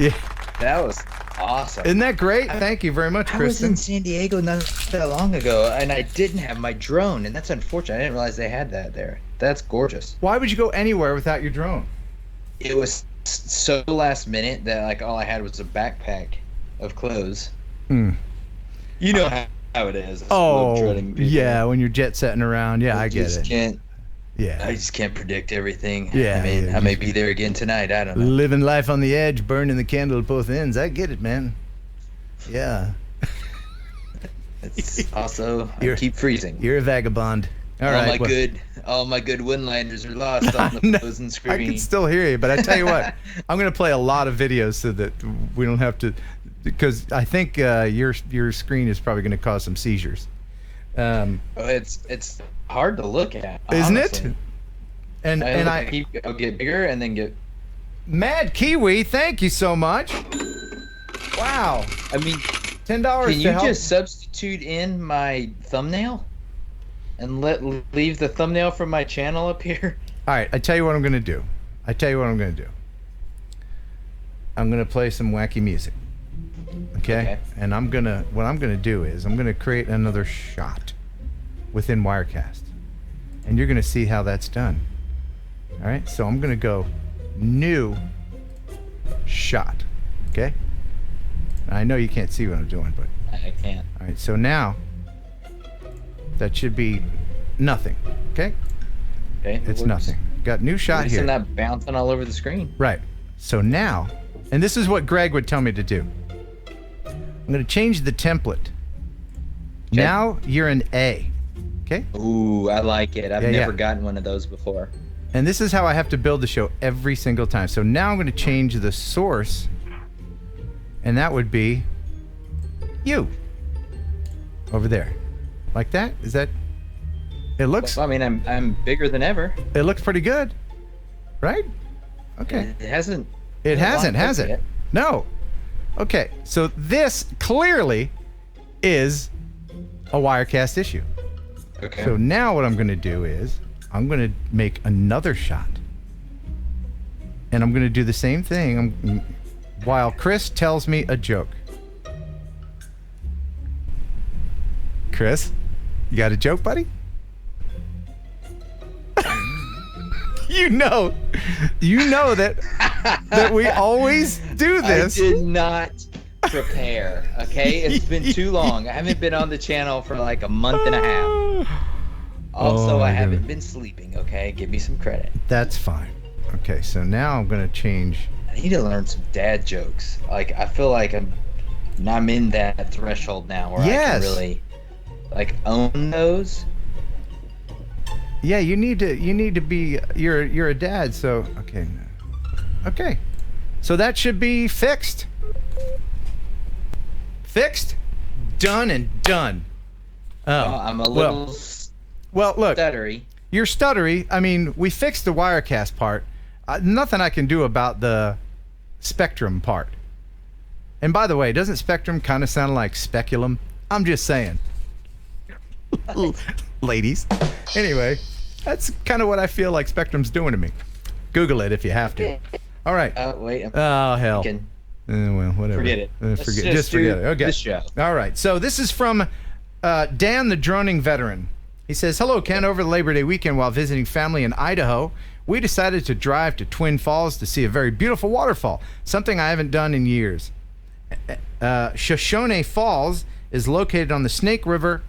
Yeah. That was awesome. Isn't that great? Thank you very much, Kristen. I was in San Diego not that long ago, and I didn't have my drone, and that's unfortunate. I didn't realize they had that there. That's gorgeous. Why would you go anywhere without your drone? It was so last minute that like all I had was a backpack of clothes. You know how it is. Yeah, when you're jet setting around. Yeah, I get it. I just can't predict everything. Yeah, I mean, I may be there again tonight. I don't know. Living life on the edge, burning the candle at both ends. I get it, man. Yeah. It's also, I keep freezing. You're a vagabond. All my good one-liners are lost on the frozen screen. I can still hear you, but I tell you what, I'm going to play a lot of videos so that we don't have to, because I think your screen is probably going to cause some seizures. It's hard to look at, isn't honestly. it? And I'll get bigger and then get. Mad Kiwi, thank you so much. Wow. I mean, $10. Can you just substitute in my thumbnail? And leave the thumbnail from my channel up here. All right, I tell you what I'm gonna do. I'm gonna play some wacky music. Okay? And what I'm gonna do is I'm gonna create another shot within Wirecast, and you're gonna see how that's done. All right. So I'm gonna go new shot. Okay. I know you can't see what I'm doing, but I can't. All right. So now. That should be nothing. Okay? Okay. It's nothing. Got new shot here. Isn't that bouncing all over the screen? Right. So now, and this is what Greg would tell me to do. I'm going to change the template. Okay. Now you're an A. Okay? Ooh, I like it. I've never gotten one of those before. And this is how I have to build the show every single time. So now I'm going to change the source, and that would be you. Over there. Like that? Is that? It looks. Well, I mean, I'm bigger than ever. It looks pretty good, right? Okay. It hasn't. It hasn't, has it? No. Okay. So this clearly is a Wirecast issue. Okay. So now what I'm going to do is I'm going to make another shot, and I'm going to do the same thing while Chris tells me a joke. Chris? You got a joke, buddy? You know that we always do this. I did not prepare, okay? It's been too long. I haven't been on the channel for like a month and a half. Also, I haven't been sleeping, okay? Give me some credit. That's fine. Okay, so now I'm going to change. I need to learn some dad jokes. Like, I feel like I'm in that threshold now where I can really like own those. Yeah, you need to be you're a dad, so okay. So that should be fixed. Fixed, done and done. I'm a little look, stuttery. You're stuttery. I mean, we fixed the Wirecast part. Nothing I can do about the Spectrum part. And by the way, doesn't Spectrum kind of sound like speculum? I'm just saying. Ladies. Anyway, that's kind of what I feel like Spectrum's doing to me. Google it if you have to. All right. Wait. Oh, hell. Well, whatever. Forget it. Just forget it. Okay. This show. All right. So this is from Dan, the droning veteran. He says, "Hello, Ken. Over the Labor Day weekend while visiting family in Idaho, we decided to drive to Twin Falls to see a very beautiful waterfall, something I haven't done in years. Shoshone Falls is located on the Snake River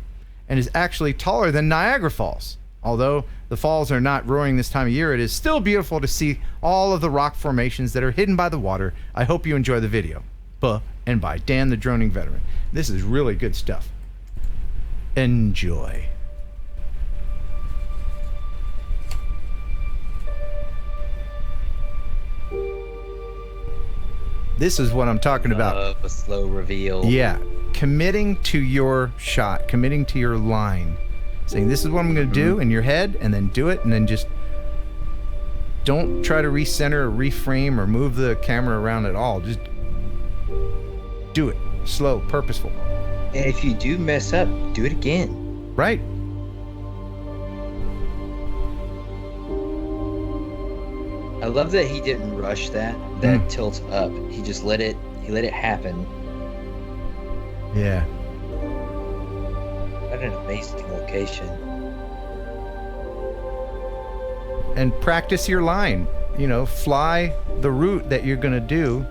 and is actually taller than Niagara Falls. Although the falls are not roaring this time of year, it is still beautiful to see all of the rock formations that are hidden by the water. I hope you enjoy the video. And by Dan the Droning Veteran. This is really good stuff. Enjoy. This is what I'm talking about. A slow reveal. Yeah. Committing to your shot, committing to your line. Saying, this is what I'm going to do in your head, and then do it, and then just don't try to recenter or reframe or move the camera around at all. Just do it. Slow, purposeful. And if you do mess up, do it again. Right. I love that he didn't rush that tilt up. He just let it happen. Yeah. What an amazing location. And practice your line. You know, fly the route that you're going to do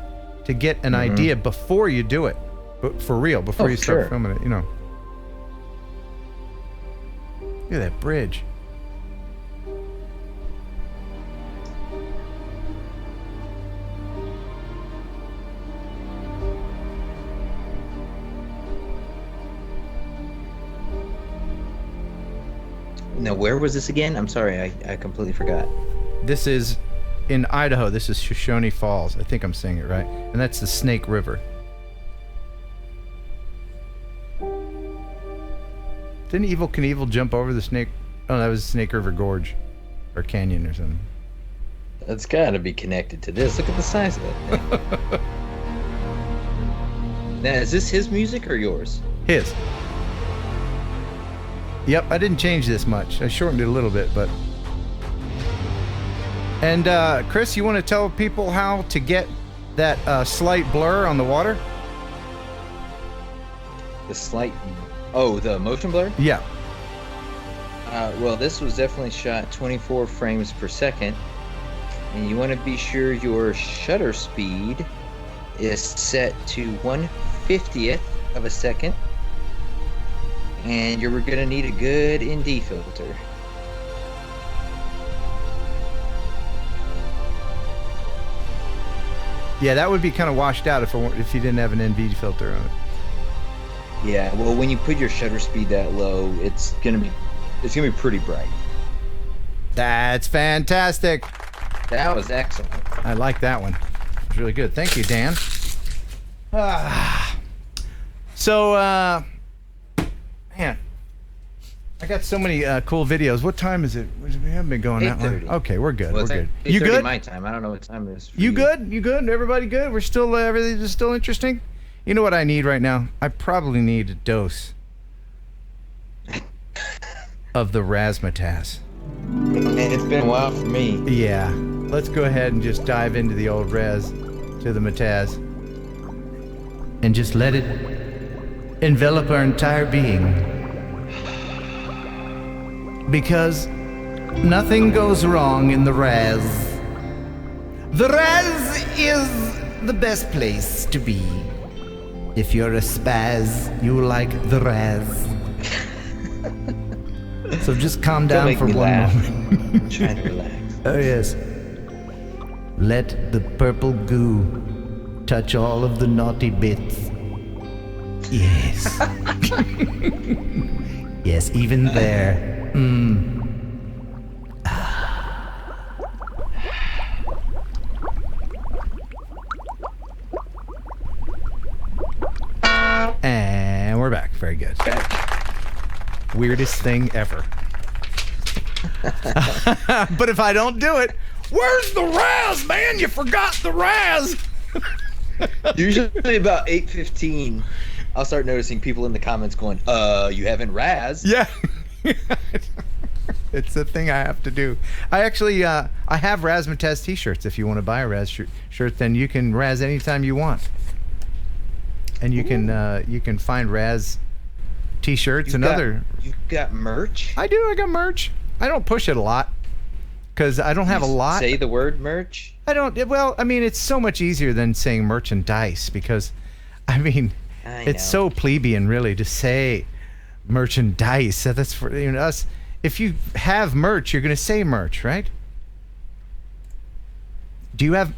to get an idea before you do it. But for real, before you start filming it, you know. Look at that bridge. Now, where was this again? I'm sorry, I completely forgot. This is in Idaho. This is Shoshone Falls. I think I'm saying it right. And that's the Snake River. Didn't Evel Knievel jump over the Snake? Oh, that was Snake River Gorge or Canyon or something. That's got to be connected to this. Look at the size of it. Now, is this his music or yours? His. Yep, I didn't change this much. I shortened it a little bit, but... And, Chris, you want to tell people how to get that slight blur on the water? The slight... Oh, the motion blur? Yeah. Well, this was definitely shot 24 frames per second. And you want to be sure your shutter speed is set to 1/50th of a second. And you're going to need a good ND filter. Yeah, that would be kind of washed out if you didn't have an ND filter on it. Yeah, well, when you put your shutter speed that low, it's gonna be pretty bright. That's fantastic. That was excellent. I like that one. It was really good. Thank you, Dan. So, man, I got so many cool videos. What time is it? We haven't been going that long. Okay, we're good. Well, we're good. You good? My time. I don't know what time it is. You good? You good? Everybody good? We're still everything's is still interesting. You know what I need right now? I probably need a dose of the razzmatazz. It's been a while for me. Yeah. Let's go ahead and just dive into the old Raz, to the Mataz, and just let it envelop our entire being. Because nothing goes wrong in the Raz. The Raz is the best place to be. If you're a spaz, you like the Raz. So just calm down for one moment. Try to relax. Oh yes. Let the purple goo touch all of the naughty bits. Yes. Yes, even there. And we're back. Very good. Weirdest thing ever. But if I don't do it, where's the Raz, man? You forgot the Raz. Usually about 8:15, I'll start noticing people in the comments going, you haven't Raz? Yeah. It's a thing I have to do. I actually, I have Razzmatazz t-shirts. If you want to buy a Raz shirt, then you can Raz anytime you want. And you can find Raz t-shirts and other. You've got merch? I do. I got merch. I don't push it a lot. because I don't have a lot. Say the word merch. I don't. Well, I mean, it's so much easier than saying merchandise because, I mean, it's so plebeian really to say merchandise. So that's for us. If you have merch, you're going to say merch, right? Do you have?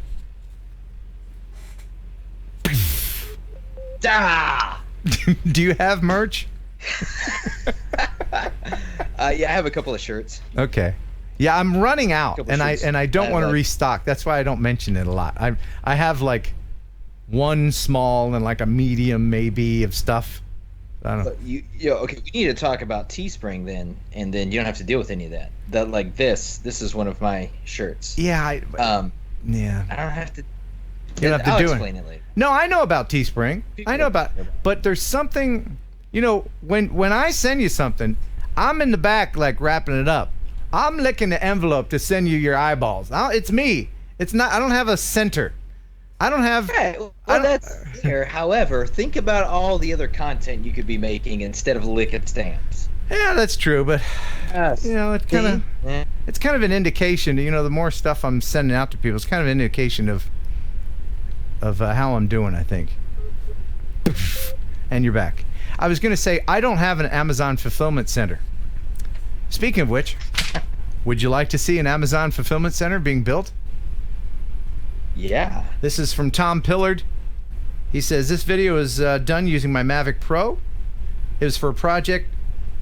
Do you have merch? Yeah, I have a couple of shirts. Okay. Yeah, I'm running out, and I don't want to restock. That's why I don't mention it a lot. I have like one small and like a medium maybe of stuff. I don't know. Okay, we need to talk about Teespring then, and then you don't have to deal with any of that. This is one of my shirts. Yeah, yeah. I don't have to. You don't have to I'll do explain it later. No, I know about Teespring. I know about, but there's something, when I send you something, I'm in the back like wrapping it up. I'm licking the envelope to send you your eyeballs. It's me. It's not. I don't have a center. I don't have. Right. Well, that's fair. However, think about all the other content you could be making instead of licking stamps. Yeah, that's true, but it's kind of an indication. The more stuff I'm sending out to people, it's kind of an indication of how I'm doing, I think. And you're back. I was going to say, I don't have an Amazon fulfillment center. Speaking of which, would you like to see an Amazon fulfillment center being built? Yeah. This is from Tom Pillard. He says, this video is done using my Mavic Pro. It was for a project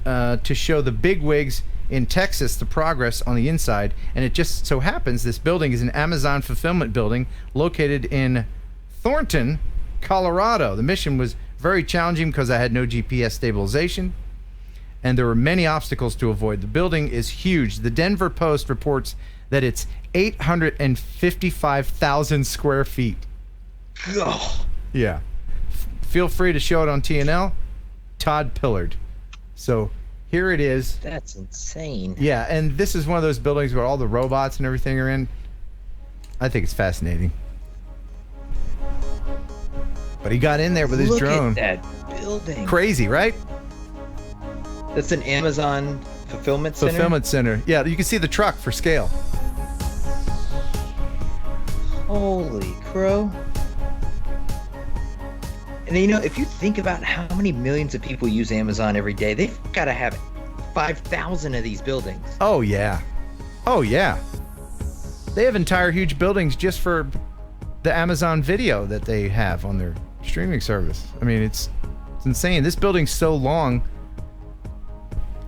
to show the bigwigs in Texas the progress on the inside, and it just so happens this building is an Amazon fulfillment building located in Thornton, Colorado. The mission was very challenging because I had no GPS stabilization, and there were many obstacles to avoid. The building is huge. The Denver Post reports that it's 855,000 square feet. Ugh. Yeah. Feel free to show it on TNL. Todd Pillard. So here it is. That's insane. Yeah, and this is one of those buildings where all the robots and everything are in. I think it's fascinating. But he got in there with his drone. Look at that building. Crazy, right? That's an Amazon fulfillment center? Fulfillment center. Yeah, you can see the truck for scale. Holy crow. And if you think about how many millions of people use Amazon every day, they've got to have 5,000 of these buildings. Oh, yeah. Oh, yeah. They have entire huge buildings just for the Amazon video that they have on their streaming service. I mean, it's insane. This building's so long.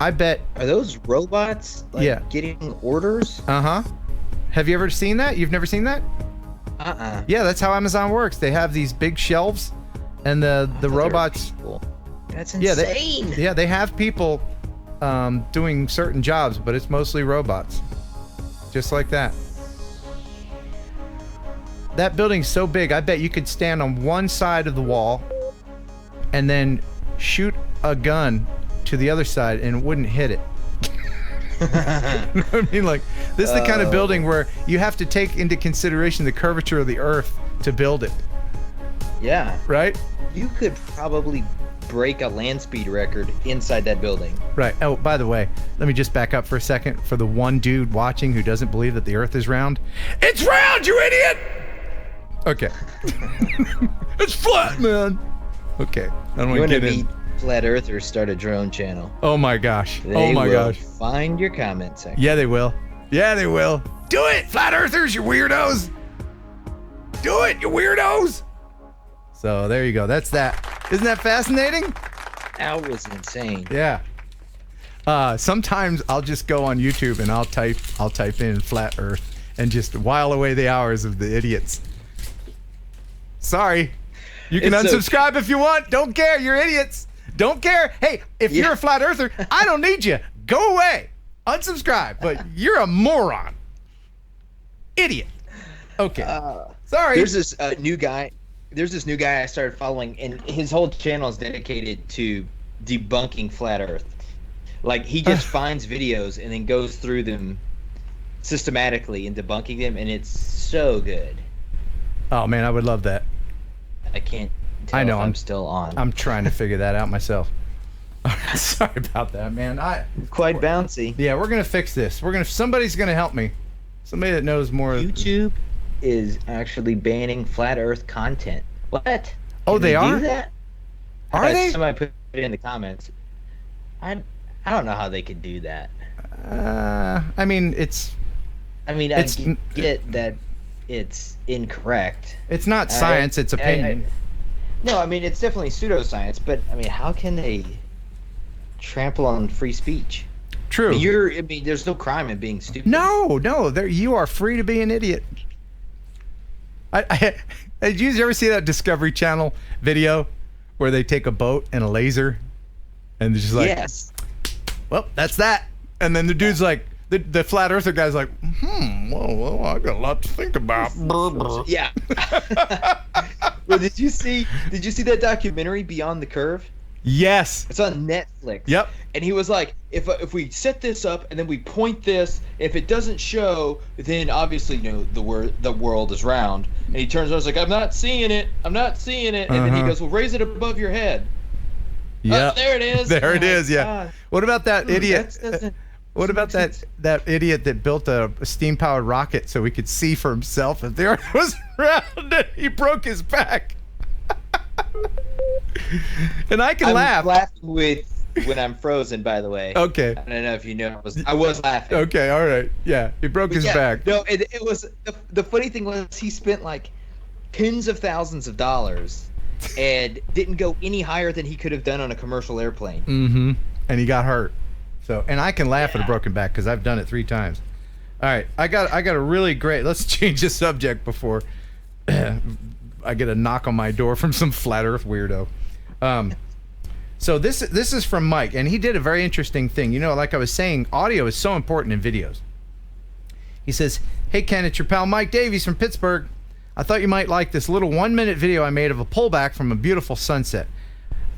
I bet. Are those robots getting orders? Uh-huh. Have you ever seen that? You've never seen that? Uh-uh. Yeah, that's how Amazon works. They have these big shelves, and the robots. That's insane. They have people doing certain jobs, but it's mostly robots. Just like that. That building's so big, I bet you could stand on one side of the wall and then shoot a gun to the other side and it wouldn't hit it. You know what I mean? Like, this is the kind of building where you have to take into consideration the curvature of the earth to build it. Yeah. Right? You could probably break a land speed record inside that building. Right. Oh, by the way, let me just back up for a second for the one dude watching who doesn't believe that the earth is round. It's round, you idiot! Okay. It's flat, man. Okay. I don't want to get in. Flat Earthers start a drone channel. Oh my gosh. They will find your comment section. Yeah, they will. Yeah, they will. Do it, Flat Earthers, you weirdos. Do it, you weirdos. So there you go. That's that. Isn't that fascinating? That was insane. Yeah. Sometimes I'll just go on YouTube and I'll type in Flat Earth and just while away the hours of the idiots. Sorry. You can unsubscribe if you want. Don't care. You're idiots. Don't care. Hey, if you're a Flat Earther, I don't need you. Go away. Unsubscribe. But you're a moron. Idiot. Okay. Sorry. There's this new guy. There's this new guy I started following, and his whole channel is dedicated to debunking Flat Earth. Like, he just finds videos and then goes through them systematically and debunking them, and it's so good. Oh man, I would love that. I can't tell if I'm still on. I'm trying to figure that out myself. Sorry about that, man. Quite bouncy. Yeah, we're gonna fix this. Somebody's gonna help me. Somebody that knows more. YouTube is actually banning flat Earth content. What? Oh, Can they are? do that? Are they? Somebody put it in the comments. I don't know how they could do that. I mean, I get that it's incorrect. It's not science, it's opinion. No, I mean, it's definitely pseudoscience, but, I mean, how can they trample on free speech? True. I mean, there's no crime in being stupid. No, you are free to be an idiot. Did you ever see that Discovery Channel video where they take a boat and a laser and they're just like, yes. Well, that's that. And then the dude's like, the flat earther guy's like, well, I got a lot to think about. Yeah. Well, did you see that documentary Beyond the Curve? Yes. It's on Netflix. Yep. And he was like, if we set this up and then we point this, if it doesn't show, then obviously, the world is round. And he turns around and is like, I'm not seeing it. And then he goes, well, raise it above your head. Yeah. Oh, there it is. There it is. Yeah. God. What about that idiot? What about that idiot that built a steam-powered rocket so he could see for himself if the Earth was round and he broke his back? And I can laugh. I'm laughing when I'm frozen, by the way. Okay. I don't know if you know. I was laughing. Okay, all right. Yeah, he broke his back. No, it was the funny thing was he spent like tens of thousands of dollars and didn't go any higher than he could have done on a commercial airplane. Mm-hmm. And he got hurt. So, and I can laugh at a broken back because I've done it 3 times. All right, I got a really great. Let's change the subject before I get a knock on my door from some flat Earth weirdo. So this is from Mike, and he did a very interesting thing. Like I was saying, audio is so important in videos. He says, "Hey Ken, it's your pal Mike Davies from Pittsburgh. I thought you might like this little 1-minute video I made of a pullback from a beautiful sunset.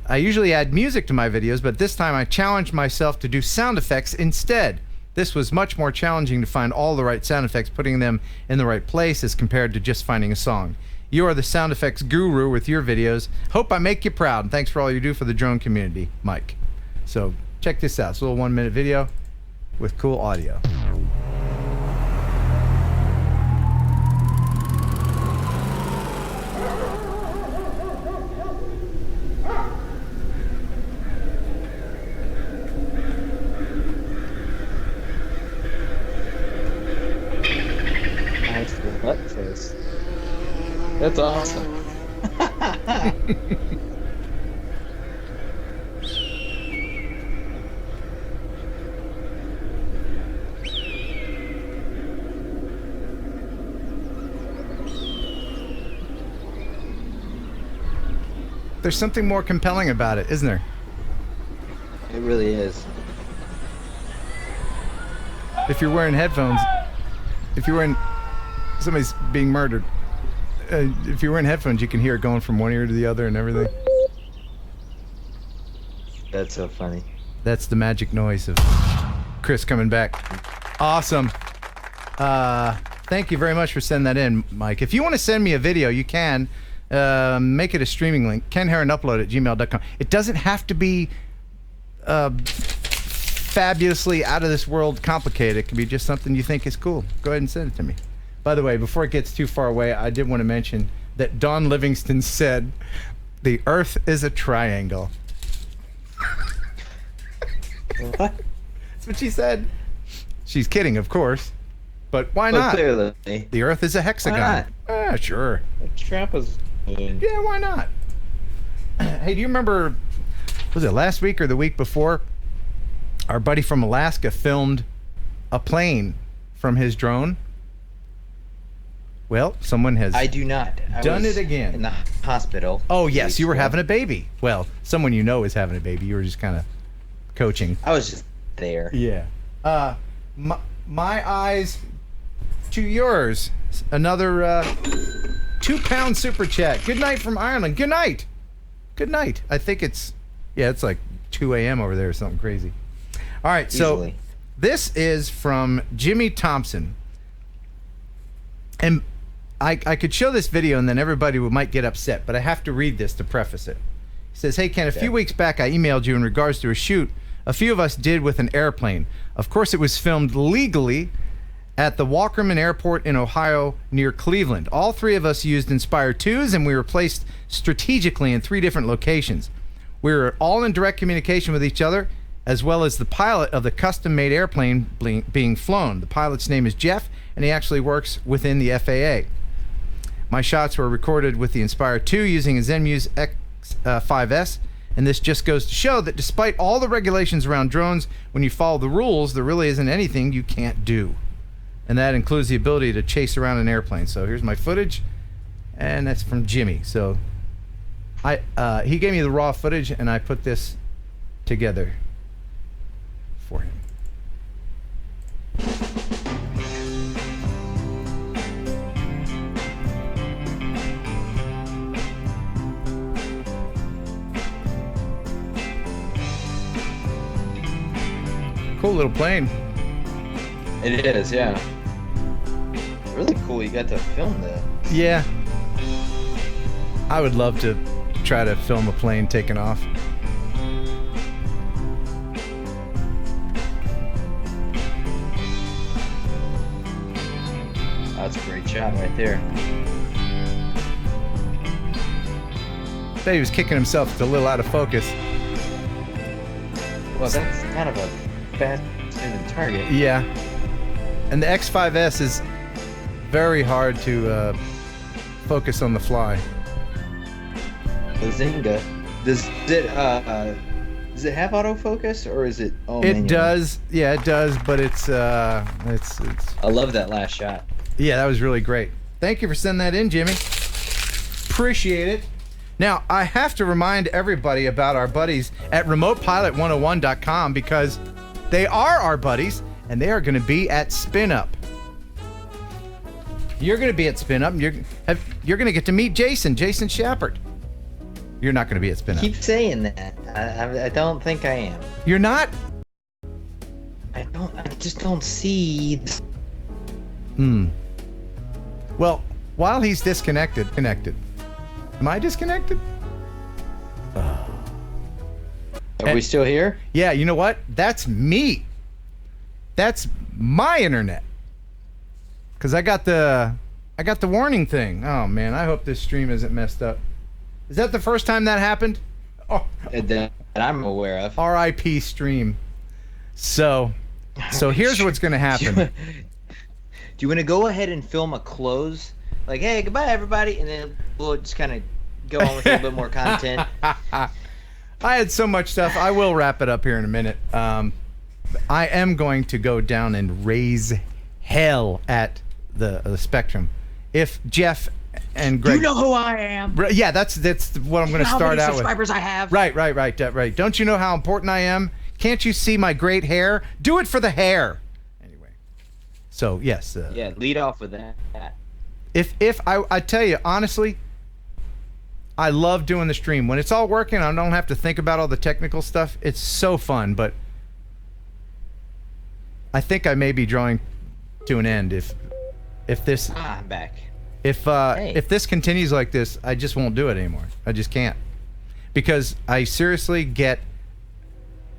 I usually add music to my videos, but this time I challenged myself to do sound effects instead. This was much more challenging to find all the right sound effects, putting them in the right place as compared to just finding a song. You are the sound effects guru with your videos. Hope I make you proud, and thanks for all you do for the drone community, Mike." So check this out. It's a little 1-minute video with cool audio. That's awesome. There's something more compelling about it, isn't there? It really is. If you're wearing headphones, somebody's being murdered. If you're wearing headphones, you can hear it going from one ear to the other and everything. That's so funny. That's the magic noise of Chris coming back. Awesome. Thank you very much for sending that in, Mike. If you want to send me a video, you can. Make it a streaming link. KenHeronUpload@gmail.com. It doesn't have to be fabulously out of this world complicated. It can be just something you think is cool. Go ahead and send it to me. By the way, before it gets too far away, I did want to mention that Dawn Livingston said, "The Earth is a triangle." What? That's what she said. She's kidding, of course. But why not? Clearly. The Earth is a hexagon. Why not? Sure. Trump was... Yeah, why not? Hey, do you remember, was it last week or the week before, our buddy from Alaska filmed a plane from his drone? Well, someone has I do not. done it again. In the hospital. Oh, yes, you were having a baby. Well, someone you know is having a baby. You were just kind of coaching. I was just there. Yeah. My eyes to yours. Another 2-pound super chat. Good night from Ireland. Good night. Good night. I think it's like 2 a.m. over there or something crazy. All right, so this is from Jimmy Thompson. And I could show this video and then everybody might get upset, but I have to read this to preface it. He says, "Hey, Ken, a few weeks back I emailed you in regards to a shoot a few of us did with an airplane. Of course, it was filmed legally at the Walkerman Airport in Ohio near Cleveland. All three of us used Inspire 2s, and we were placed strategically in 3 different locations. We were all in direct communication with each other, as well as the pilot of the custom-made airplane being flown. The pilot's name is Jeff, and he actually works within the FAA. My shots were recorded with the Inspire 2 using a Zenmuse X5S, and this just goes to show that despite all the regulations around drones, when you follow the rules, there really isn't anything you can't do. And that includes the ability to chase around an airplane. So here's my footage, and that's from Jimmy. So he gave me the raw footage, and I put this together for him. Cool little plane. It is, yeah. Really cool you got to film that. Yeah. I would love to try to film a plane taking off. That's a great shot right there. Bet he was kicking himself. It's a little out of focus. Well, that's kind of a fast moving target. Yeah. And the X5S is very hard to focus on the fly. The Zynga, does it have autofocus, or is it all It manual? does. Yeah, it does, but it's I love that last shot. Yeah, that was really great. Thank you for sending that in, Jimmy. Appreciate it. Now, I have to remind everybody about our buddies at remotepilot101.com, because they are our buddies, and they are going to be at Spin Up. You're going to be at Spin Up. You're going to get to meet Jason Shepard. You're not going to be at Spin Up. Keep saying that. I don't think I am. You're not? I just don't see. Well, while he's connected. Am I disconnected? Are we still here? Yeah, you know what? That's me. That's my internet. Cause I got the warning thing. Oh man, I hope this stream isn't messed up. Is that the first time that happened? Oh, that I'm aware of. RIP stream. So here's what's gonna happen. Do you want to go ahead and film a close? Like, hey, goodbye everybody, and then we'll just kind of go on with a little bit more content. I had so much stuff. I will wrap it up here in a minute. I am going to go down and raise hell at the Spectrum. If Jeff and Greg, You know who I am. Yeah, that's what I'm going to start out with. How many subscribers I have? Right. Don't you know how important I am? Can't you see my great hair? Do it for the hair. Anyway, so yes. Yeah, lead off with that. If I tell you honestly, I love doing the stream when it's all working. I don't have to think about all the technical stuff. It's so fun, but I think I may be drawing to an end if this. I'm back. If this continues like this, I just won't do it anymore. I just can't, because I seriously get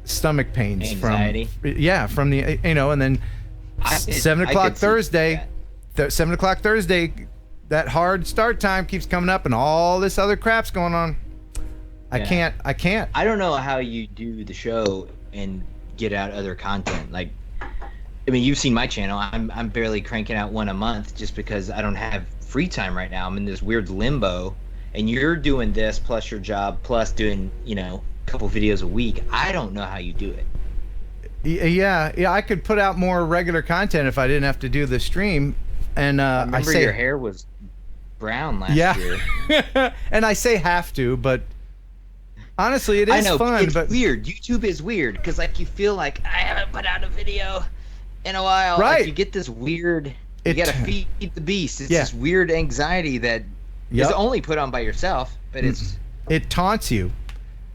stomach pains Anxiety. from the and then 7 o'clock Thursday. 7 o'clock Thursday, that hard start time keeps coming up, and all this other crap's going on. I can't. I don't know how you do the show and get out other content. Like, I mean, you've seen my channel. I'm barely cranking out one a month just because I don't have free time right now. I'm in this weird limbo, and you're doing this plus your job plus doing a couple videos a week. I don't know how you do it. Yeah. I could put out more regular content if I didn't have to do the stream. And I remember your hair was brown last year. And I say have to, but honestly, it is fun. It's weird. YouTube is weird because you feel like I haven't put out a video in a while. Right. Like, you get this weird. You gotta feed the beast. It's this weird anxiety that is only put on by yourself, but it taunts you.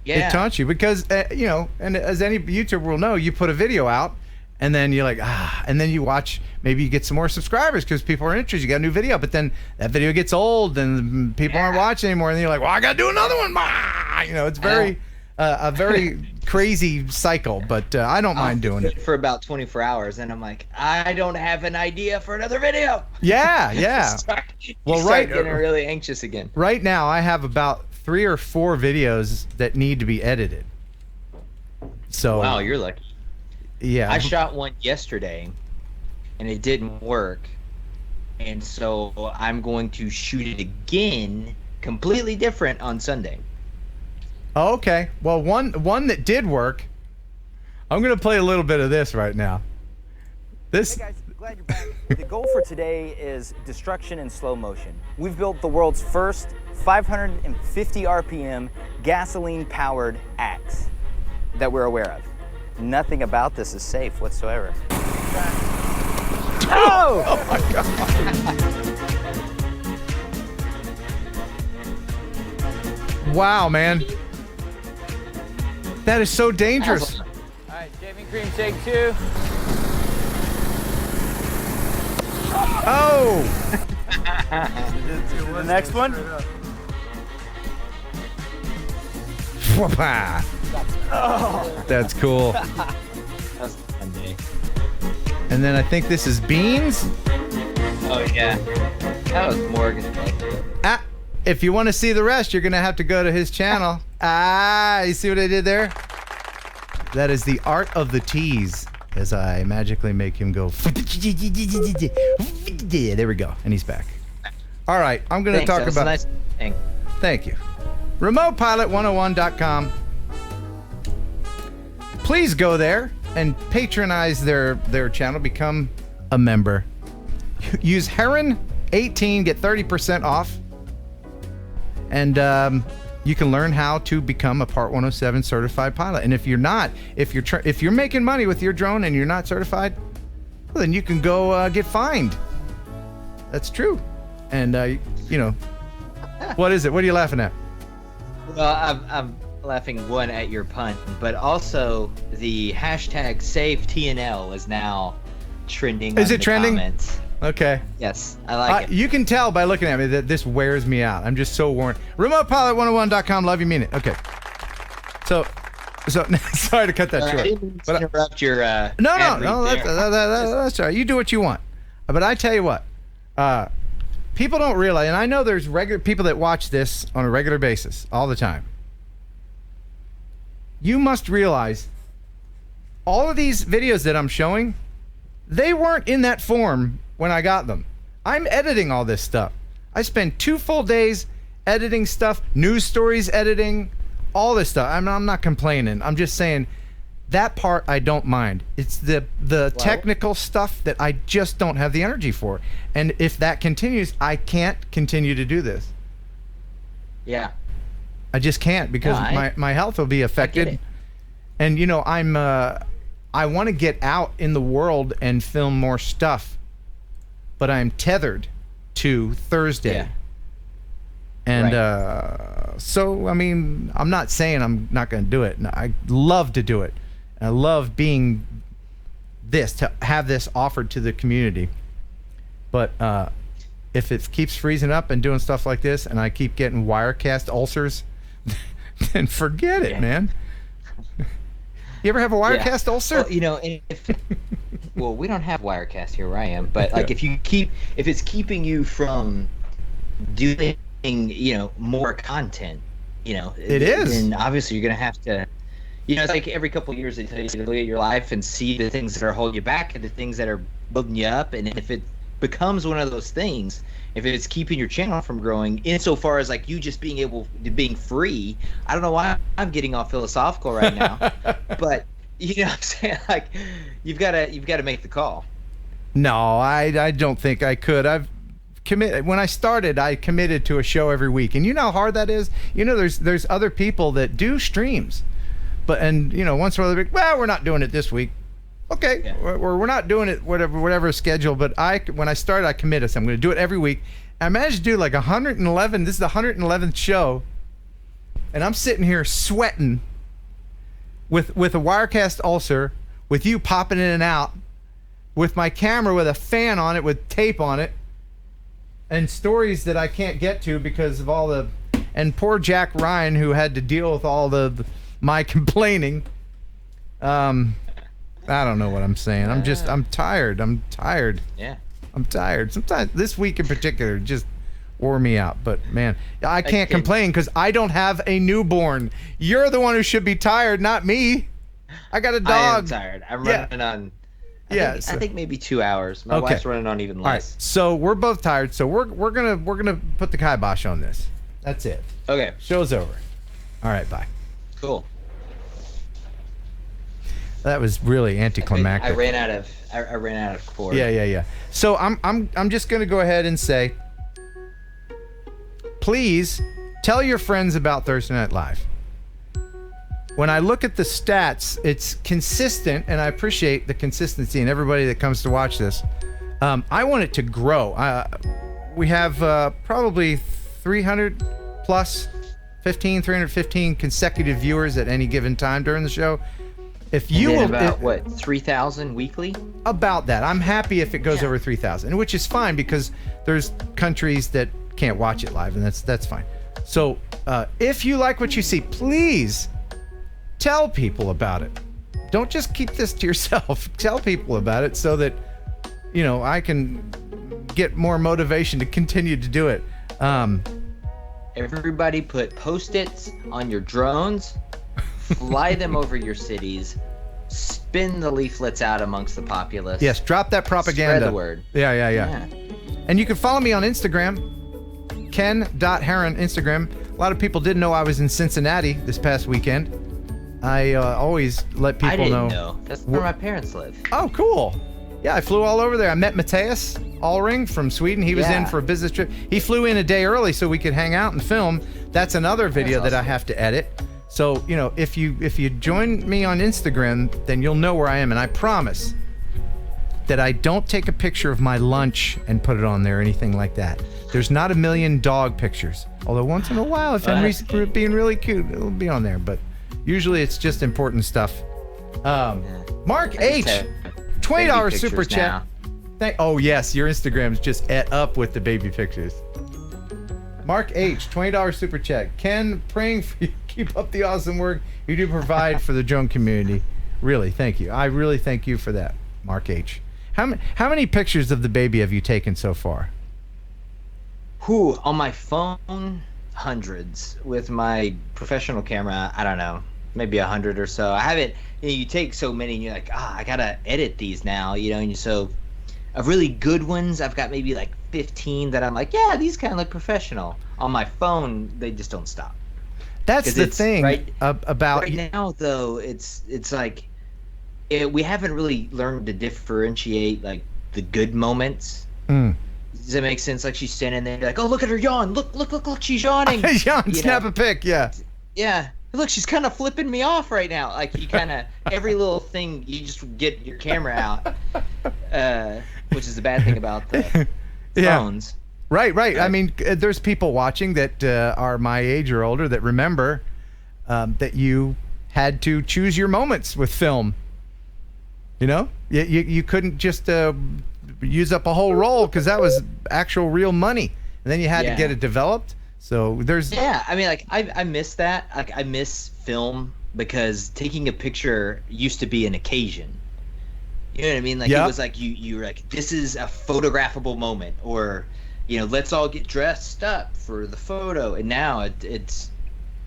Yeah. It taunts you because and as any YouTuber will know, you put a video out. And then you're like, and then you watch, maybe you get some more subscribers because people are interested. You got a new video, but then that video gets old and people aren't watching anymore. And then you're like, well, I got to do another one. It's very, a very crazy cycle, but I don't mind doing it. For about 24 hours, and I'm like, I don't have an idea for another video. Yeah. Well, right, getting really anxious again. Right now, I have about 3 or 4 videos that need to be edited. So wow, you're lucky. Yeah, I shot one yesterday, and it didn't work, and so I'm going to shoot it again, completely different on Sunday. Oh, okay. Well, one that did work. I'm gonna play a little bit of this right now. This. Hey guys, glad you're back. The goal for today is destruction in slow motion. We've built the world's first 550 RPM gasoline-powered axe that we're aware of. Nothing about this is safe whatsoever. Oh! Oh my God! Wow, man. That is so dangerous. All right, shaving cream shake 2. Oh! The next one. Oh. That's cool. That's a fun day. And then I think this is beans. Oh yeah, that was Morgan. If you want to see the rest, you're gonna have to go to his channel. You see what I did there? That is the art of the tease. As I magically make him go. There we go, and he's back. All right, I'm gonna talk about. Nice thing. Thank you. RemotePilot101.com. Please go there and patronize their channel. Become a member. Use Heron18, get 30% off. And you can learn how to become a Part 107 certified pilot. And if you're not, if you're making money with your drone and you're not certified, well, then you can go get fined. That's true. And you know, what is it? What are you laughing at? Well, I'm laughing at your pun, but also the hashtag Save TNL is now trending. Is it trending? Comments. Okay. Yes, I like it. You can tell by looking at me that this wears me out. I'm just so worn. RemotePilot101.com. Love you, mean it. Okay. So sorry to cut that short. I didn't interrupt your. No. That's all right. You do what you want. But I tell you what, people don't realize, and I know there's regular people that watch this on a regular basis all the time. You must realize all of these videos that I'm showing, they weren't in that form when I got them. I'm editing all this stuff. I spend 2 full days editing stuff, news stories editing, all this stuff. I'm not complaining. I'm just saying that part I don't mind. It's the technical stuff that I just don't have the energy for. And if that continues, I can't continue to do this. Yeah. I just can't because my health will be affected. And you know, I want to get out in the world and film more stuff, but I'm tethered to Thursday. Yeah. And so I mean, I'm not saying I'm not going to do it. I love to do it. I love being to have this offered to the community. But if it keeps freezing up and doing stuff like this, and I keep getting Wirecast ulcers, then forget it, man. You ever have a Wirecast ulcer? Well, you know, well, we don't have Wirecast here where I am, but like if it's keeping you from doing, you know, more content, you know, it is. Then obviously you're gonna have to. You know, it's like every couple of years they tell you to look at your life and see the things that are holding you back and the things that are building you up. And if it becomes one of those things, if it's keeping your channel from growing, insofar as like you just being free, I don't know why I'm getting all philosophical right now, but you know what I'm saying? Like you've got to make the call. No, I don't think I could. I've committed. When I started, I committed to a show every week, and you know how hard that is. You know, there's other people that do streams. And you know, once in a while they're like, well, we're not doing it this week. Okay, yeah. we're not doing it whatever schedule. But when I started, I committed. So I'm going to do it every week. I managed to do like 111. This is the 111th show, and I'm sitting here sweating with a Wirecast ulcer, with you popping in and out, with my camera with a fan on it with tape on it, and stories that I can't get to because of all the. And poor Jack Ryan, who had to deal with all my complaining I don't know what I'm saying. I'm tired. Yeah. I'm tired. Sometimes this week in particular just wore me out. But man, I can't complain because I don't have a newborn. You're the one who should be tired, not me. I got a dog. I am tired. I'm running on. I think maybe 2 hours. My wife's running on even less. All right. So we're both tired. So we're gonna put the kibosh on this. That's it. Okay. Show's over. All right. Bye. Cool. That was really anticlimactic. I ran out of cord. Yeah. So I'm just gonna go ahead and say, please tell your friends about Thursday Night Live. When I look at the stats, it's consistent, and I appreciate the consistency in everybody that comes to watch this. I want it to grow. We have probably 315 consecutive viewers at any given time during the show. If you will, what, 3,000 weekly? About that. I'm happy if it goes over 3,000, which is fine because there's countries that can't watch it live, and that's fine. So if you like what you see, please tell people about it. Don't just keep this to yourself. Tell people about it so that I can get more motivation to continue to do it. Everybody put Post-its on your drones. Fly them over your cities, spin the leaflets out amongst the populace. Yes, drop that propaganda. Spread the word. Yeah. And you can follow me on Instagram, ken.heron Instagram. A lot of people didn't know I was in Cincinnati this past weekend. I always let people I didn't know. know. That's where my parents live. Oh, cool. Yeah, I flew all over there. I met Matthias Allring from Sweden. He was in for a business trip. He flew in a day early so we could hang out and film. That's another video that I have to edit. So, if you join me on Instagram, then you'll know where I am. And I promise that I don't take a picture of my lunch and put it on there or anything like that. There's not a million dog pictures. Although once in a while, if Henry's being really cute, it'll be on there. But usually it's just important stuff. Mark H, $20 super chat. Oh, yes, your Instagram's just ate up with the baby pictures. Mark H, $20 super chat. Ken, praying for you. Keep up the awesome work you do provide for the drone community. Really, thank you. I really thank you for that, Mark H. How many pictures of the baby have you taken so far? On my phone, hundreds. With my professional camera, I don't know, maybe 100 or so. I haven't. You take so many, and you're like, I gotta edit these now, And so, of really good ones, I've got maybe like 15 that I'm like, yeah, these kind of look professional. On my phone, they just don't stop. That's the thing about right now, though. It's like we haven't really learned to differentiate like the good moments. Does that make sense? Like she's standing there, like, oh, look at her yawn. Look, she's yawning. Yawn, snap a pic, yeah. Yeah. Look, she's kind of flipping me off right now. Like you kind of every little thing you just get your camera out, which is the bad thing about the phones. Right. I mean, there's people watching that are my age or older that remember that you had to choose your moments with film. You couldn't just use up a whole roll because that was actual real money, and then you had to get it developed. So there's I mean, like I miss that. Like I miss film because taking a picture used to be an occasion. You know what I mean? Like it was like you were like, this is a photographable moment, or let's all get dressed up for the photo, and now it's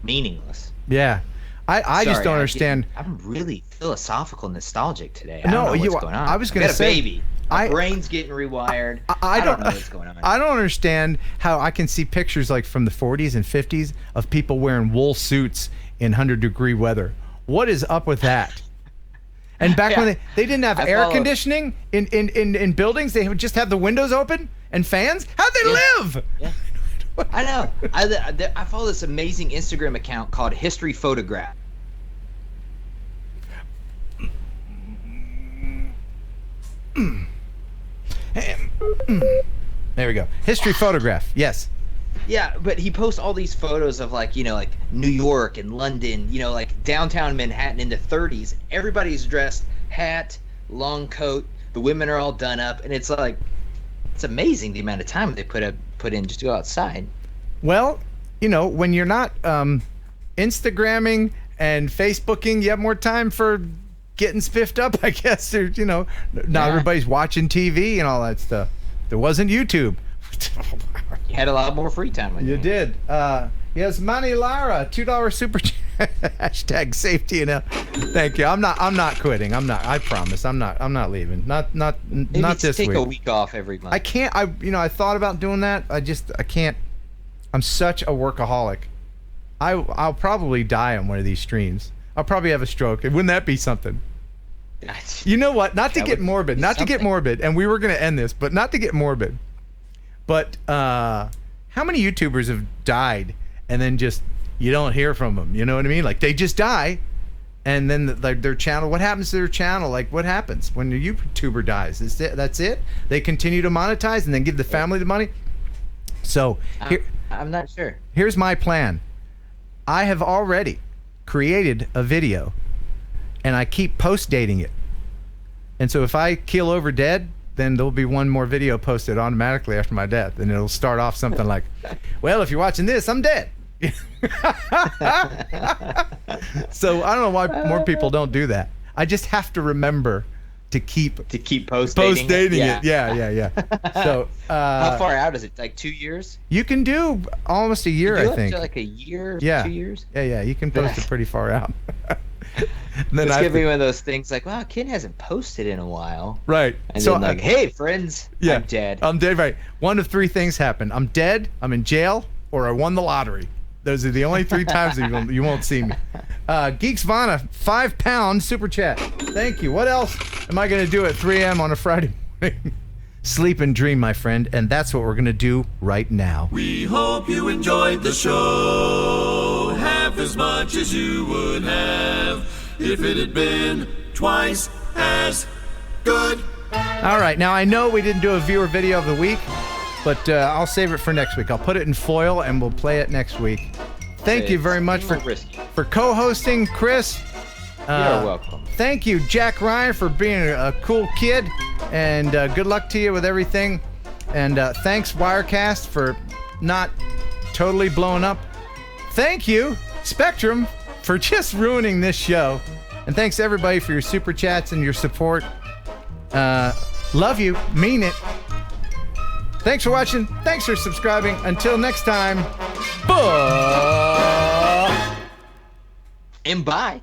meaningless. Yeah, I just don't understand. I'm really philosophical, nostalgic today. I don't know what's going on. I was going to say, baby. My brain's getting rewired. I don't know what's going on. I don't understand how I can see pictures like from the 40s and 50s of people wearing wool suits in 100-degree weather. What is up with that? And back when they didn't have air conditioning in buildings, they would just have the windows open and fans. How'd they live? Yeah. I know. I follow this amazing Instagram account called History Photograph. There we go. History Photograph. Yes. Yeah, but he posts all these photos of like New York and London, like downtown Manhattan in the 30s. Everybody's dressed, hat, long coat. The women are all done up, and it's like, it's amazing the amount of time they put in just to go outside. Well, when you're not Instagramming and Facebooking, you have more time for getting spiffed up. I guess there's, not everybody's watching TV and all that stuff. There wasn't YouTube. You had a lot more free time. You did. Yes, Manny Lara, $2 super chat. Hashtag safety and thank you. I'm not quitting. I promise. I'm not leaving. Not this week. Take a week off every month. I can't. I thought about doing that. I can't. I'm such a workaholic. I'll probably die on one of these streams. I'll probably have a stroke. Wouldn't that be something? You know what? Not to get morbid. And we were gonna end this, but not to get morbid. But how many YouTubers have died and then just you don't hear from them? You know what I mean? Like they just die, and then their channel. What happens to their channel? Like what happens when a YouTuber dies? That's it? They continue to monetize and then give the family the money. So I'm not sure. Here's my plan. I have already created a video, and I keep post dating it. And so if I keel over dead, then there'll be one more video posted automatically after my death, and it'll start off something like, "Well, if you're watching this, I'm dead." So I don't know why more people don't do that. I just have to remember to keep post dating it. Yeah. So how far out is it? Like 2 years? You can do almost a year, I think. Like a year, 2 years? Yeah. You can post it pretty far out. Then it's gonna be one of those things like, wow, Ken hasn't posted in a while. Right. And so then like, hey friends, I'm dead. I'm dead, right. One of three things happen. I'm dead, I'm in jail, or I won the lottery. Those are the only three times that you won't see me. Geeks Vana, £5 super chat. Thank you. What else am I gonna do at 3 a.m. on a Friday morning? Sleep and dream, my friend, and that's what we're gonna do right now. We hope you enjoyed the show half as much as you would have if it had been twice as good. All right, now I know we didn't do a viewer video of the week, but I'll save it for next week. I'll put it in foil and we'll play it next week. Thank you very much for co-hosting, Chris. You're welcome. Thank you, Jack Ryan, for being a cool kid, and good luck to you with everything. And thanks, Wirecast, for not totally blowing up. Thank you, Spectrum, for just ruining this show. And thanks, everybody, for your super chats and your support. Love you. Mean it. Thanks for watching. Thanks for subscribing. Until next time, bye. And bye.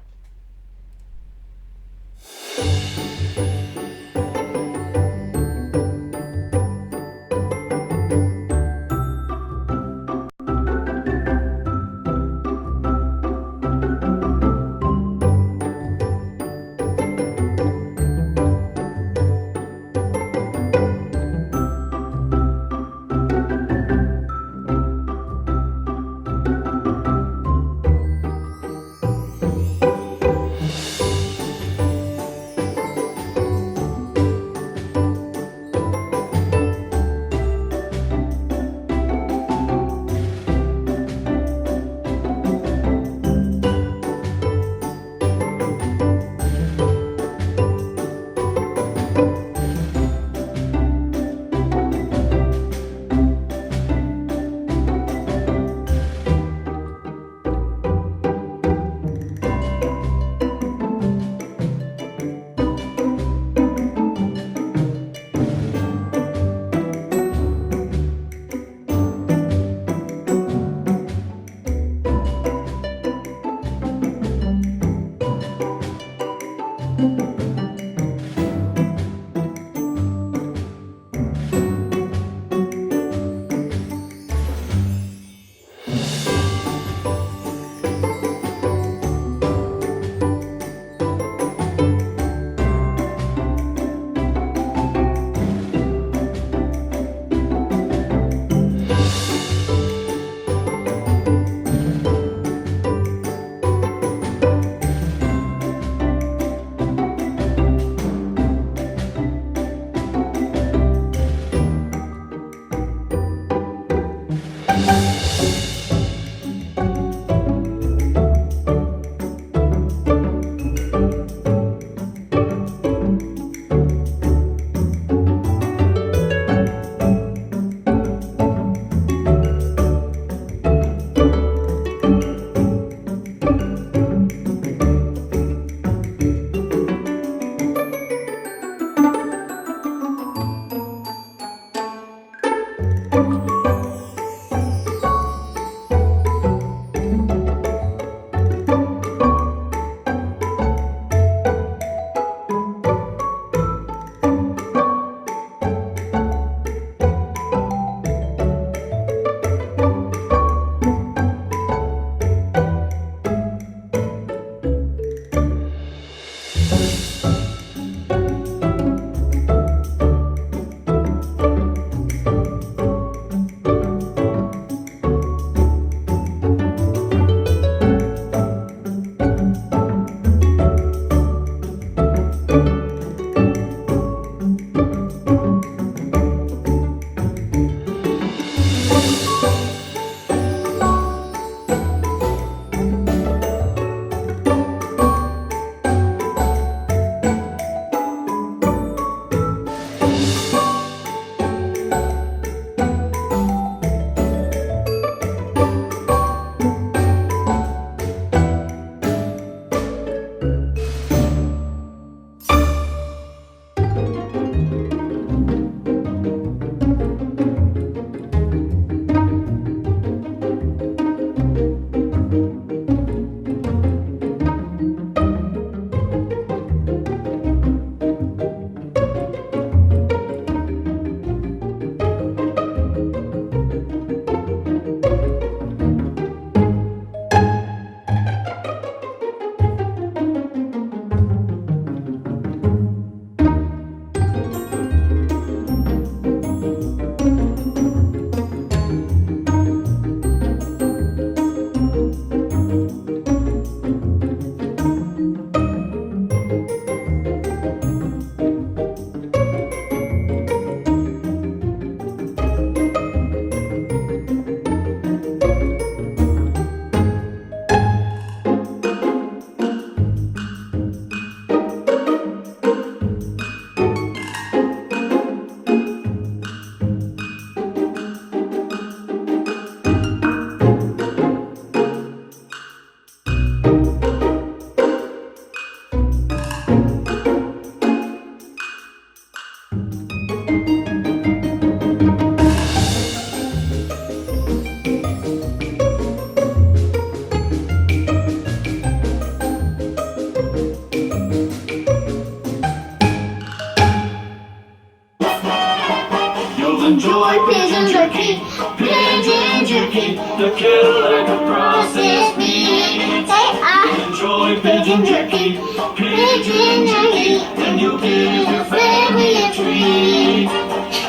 pigeon jerky. Pigeon jerky. When you give your family a treat.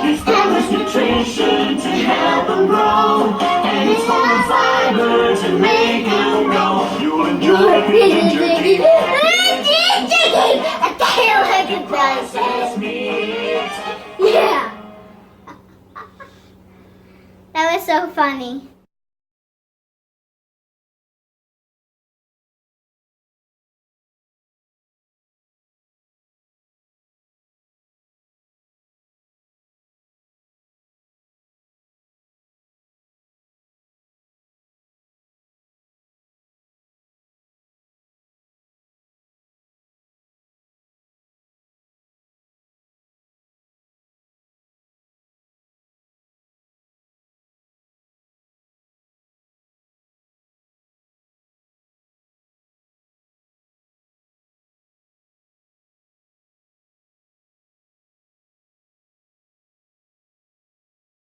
Established nutrition to help them grow. And it's full of fiber to make them go. You'll enjoy pigeon jerky. Pigeon jerky. I feel like a processed meat. Yeah. That was so funny.